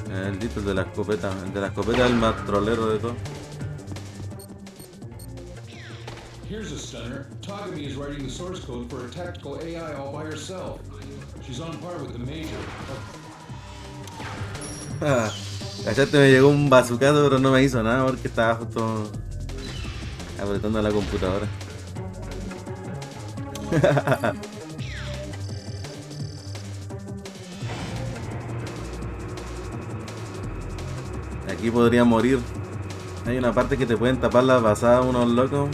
El dito de la escopeta. El de la escopeta es el más trolero de todo. Here's a stunner. Tagami is writing the source code for a tactical AI all by herself. She's on par with the Major. Cachate, me llegó un bazucazo, pero no me hizo nada porque estaba justo apretando la computadora. Aquí podría morir. Hay una parte que te pueden tapar la pasada unos locos.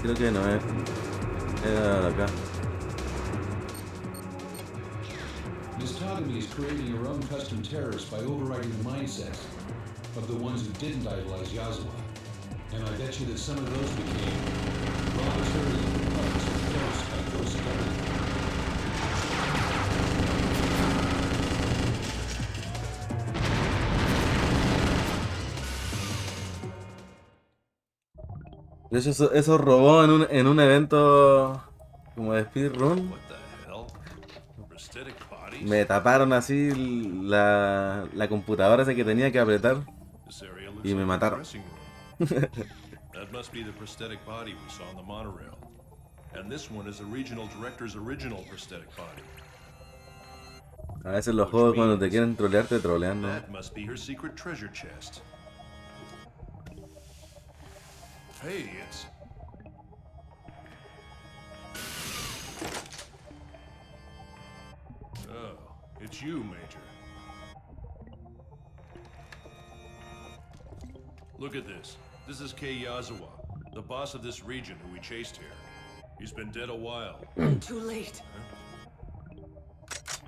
Creo que no es. Era de acá. Ms. Tagami is creating her own custom terrorists by overriding the mindsets of the ones who didn't idolize Yazawa. And I bet you that some of those became raw material puppets with ghosts by Ghost Government. De hecho, esos robots en un evento como de speedrun me taparon así la computadora esa que tenía que apretar y me mataron. That must be the prosthetic body we saw on the monorail. And this one is the regional director's original prosthetic body. A veces los juegos cuando te quieren trolear te trolean, ¿no? That must be her secret treasure chest. Hey, it's... Oh, it's you, Major. Look at this. This is Kei Yazawa, the boss of this region who we chased here. He's been dead a while. Too late.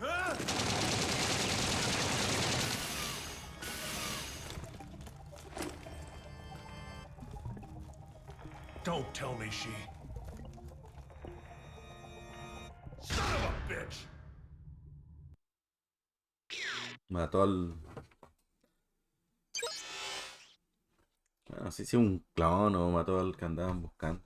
Huh? Don't tell me she... Son of a bitch! Mató al... No sé si un clon o mató al que andaban buscando.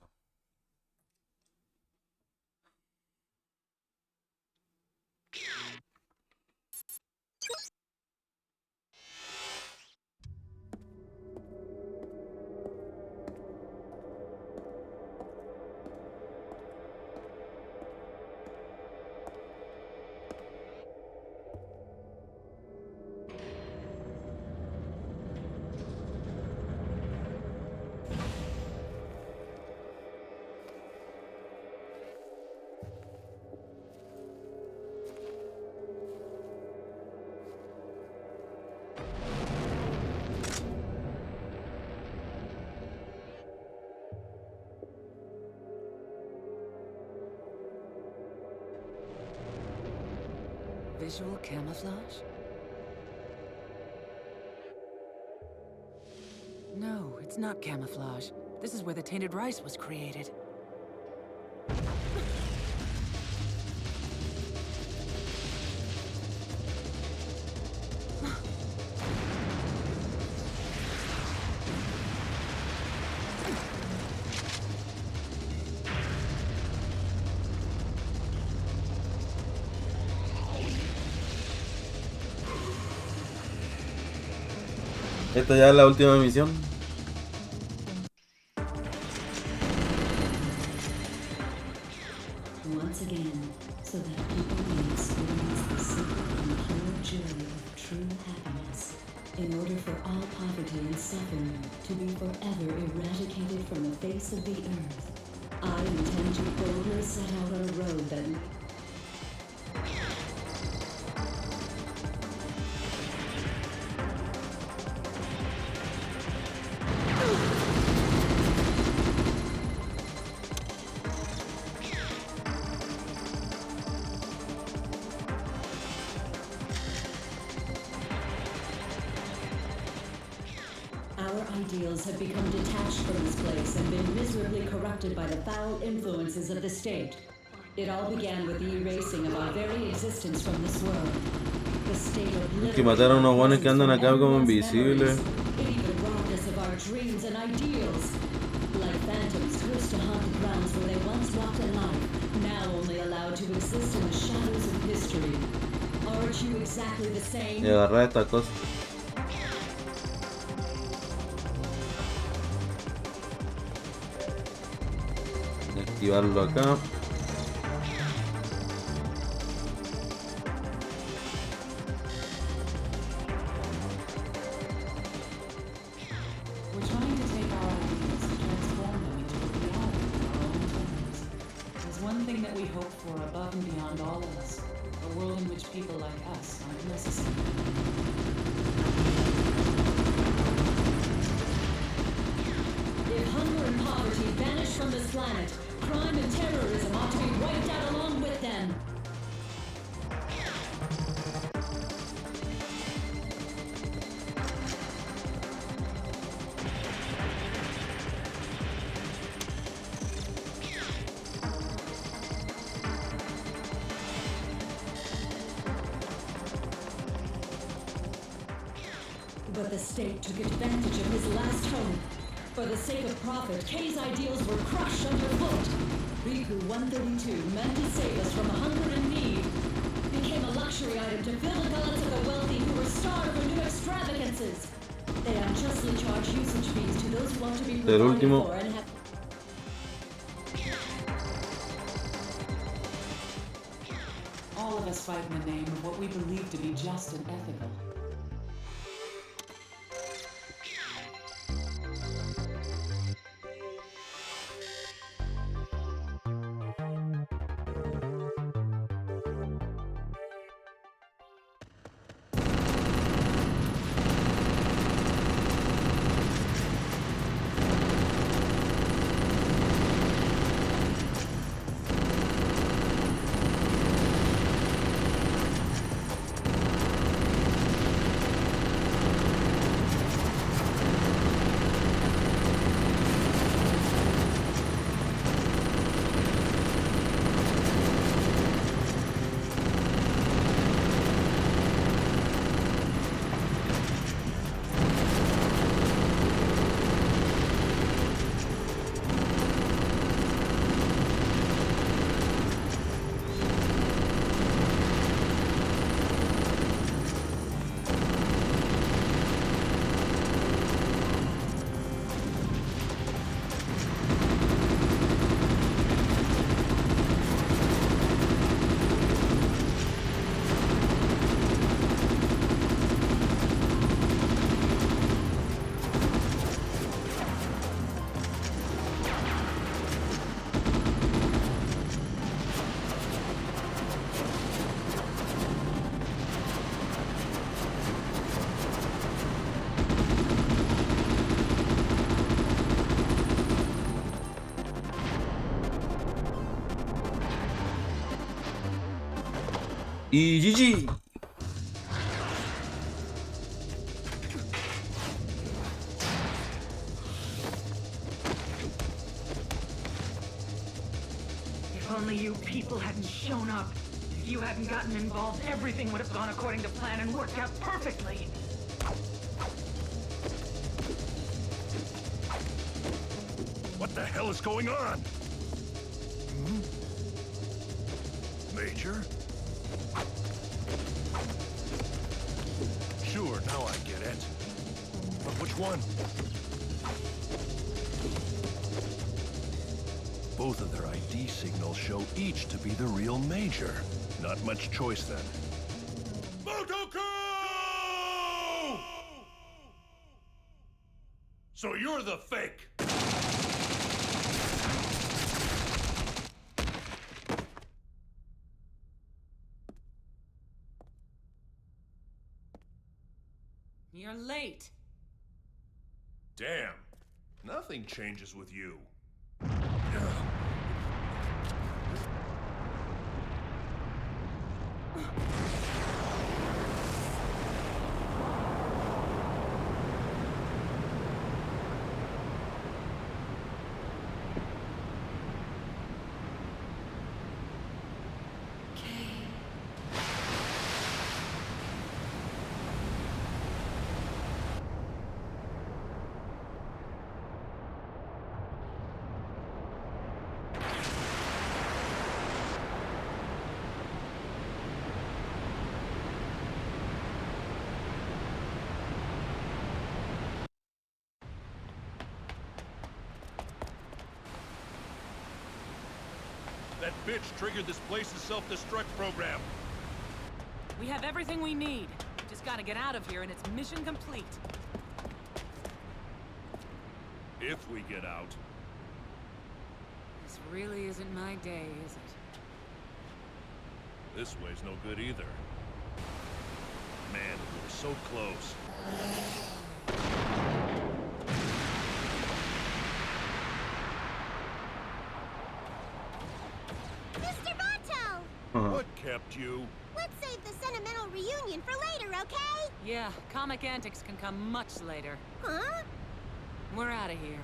Visual camouflage? No, it's not camouflage. This is where the tainted rice was created. Esta ya es la última misión. Once again, so that people may experience the simple and pure joy of true happiness, In order for all poverty and suffering to be forever eradicated from the face of the earth, I intend to boldly set out on a road that... Ideals have become detached from this place and been miserably corrupted by the foul influences of the state. It all began with the erasing of our very existence from this world. The state obliterated que mataron a unos guanes que andan acá como invisibles. It even robbed us of our dreams and ideals. Like phantoms cursed to haunt the grounds where they once walked in life, now only allowed to exist in the shadows of history. Aren't you exactly the same? Y agarrar esta cosa. Activarlo acá. We're trying to take our ideas and transform them into a reality in our own terms. There's one thing that we hope for above and beyond all else, a world in which people like us aren't necessary. If hunger and poverty vanish from this planet, crime and terrorism ought to be wiped out along with them. But the state took advantage of his last hope. For the sake of profit, K's ideals were crushed underfoot. Riku 132, meant to save us from hunger and need, became a luxury item to fill the gullets of the wealthy who were starved for new extravagances. They unjustly charge usage fees to those who want to be provided for and have... All of us fight in the name of what we believe to be just and ethical. Y GG. If only you people hadn't shown up. If you hadn't gotten involved, everything would have gone according to plan and worked out perfectly. What the hell is going on? Major? Sure, now I get it. But which one? Both of their ID signals show each to be the real Major. Not much choice then. Motoko! So you're the fake! You're late. Damn. Nothing changes with you. That bitch triggered this place's self-destruct program. We have everything we need. Just gotta get out of here and it's mission complete. If we get out. This really isn't my day, is it? This way's no good either. Man, we were so close. Mr. Motto! What kept you? Let's save the sentimental reunion for later, okay? Yeah, comic antics can come much later. Huh? We're out of here.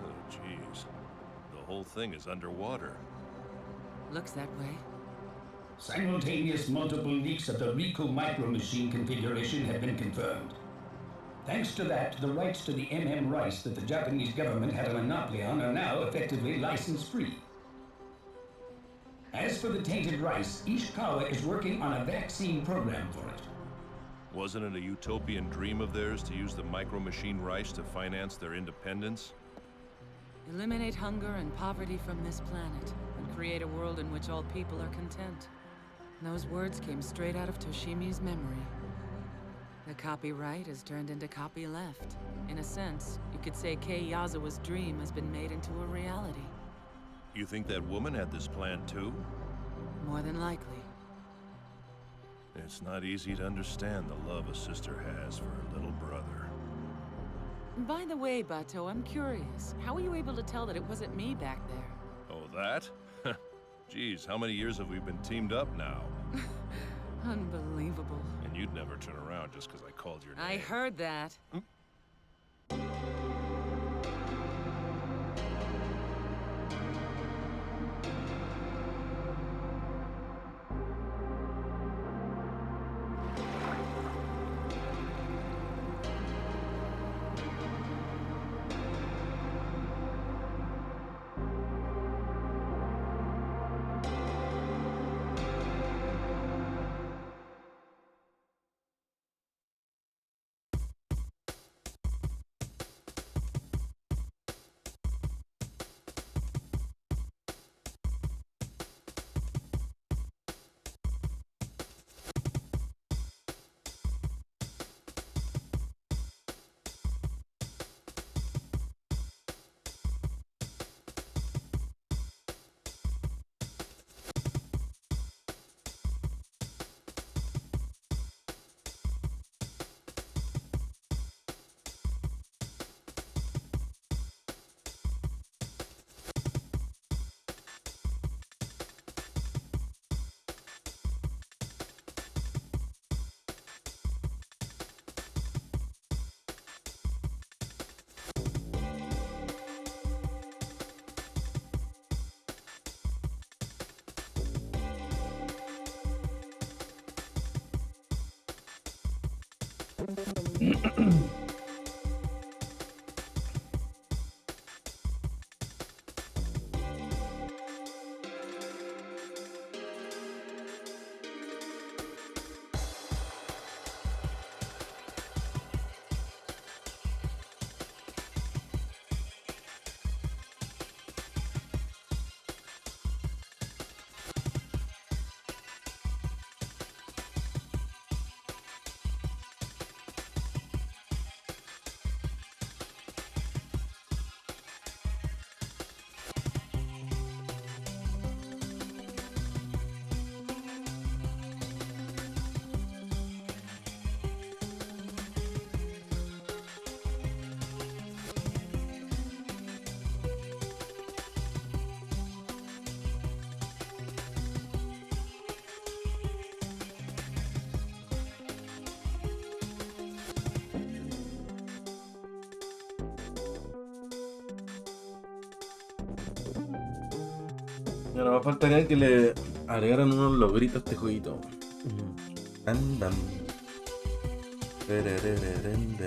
Oh, jeez. The whole thing is underwater. Looks that way. Simultaneous multiple leaks of the Riku micro machine configuration have been confirmed. Thanks to that, the rights to the MM rice that the Japanese government had a monopoly on are now effectively license-free. As for the tainted rice, Ishikawa is working on a vaccine program for it. Wasn't it a utopian dream of theirs to use the micro machine rice to finance their independence? Eliminate hunger and poverty from this planet, and create a world in which all people are content. Those words came straight out of Toshimi's memory. The copyright has turned into copyleft. In a sense, you could say Kei Yazawa's dream has been made into a reality. You think that woman had this plan too? More than likely. It's not easy to understand the love a sister has for her little brother. By the way, Bato, I'm curious. How were you able to tell that it wasn't me back there? Oh, that? Geez, how many years have we been teamed up now? Unbelievable. And you'd never turn around just because I called your name. I heard that. Ahora me faltaría que le agregaran unos logritos a este jueguito. Bam, bam. Tererererem.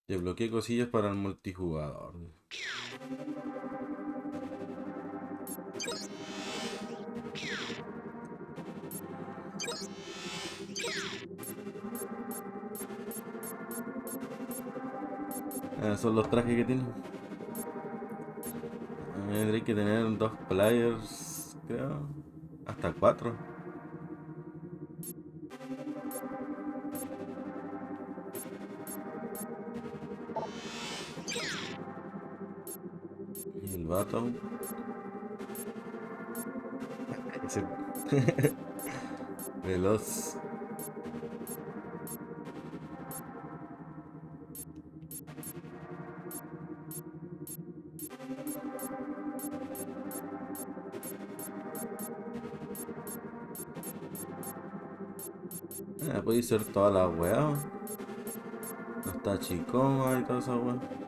Desbloqueé cosillas para el multijugador. Son los trajes que tiene. Tendré que tener 2 players, creo. Hasta 4. Y el vato. Veloz. Puede ser toda la weá. No está chicoma y toda esa weá.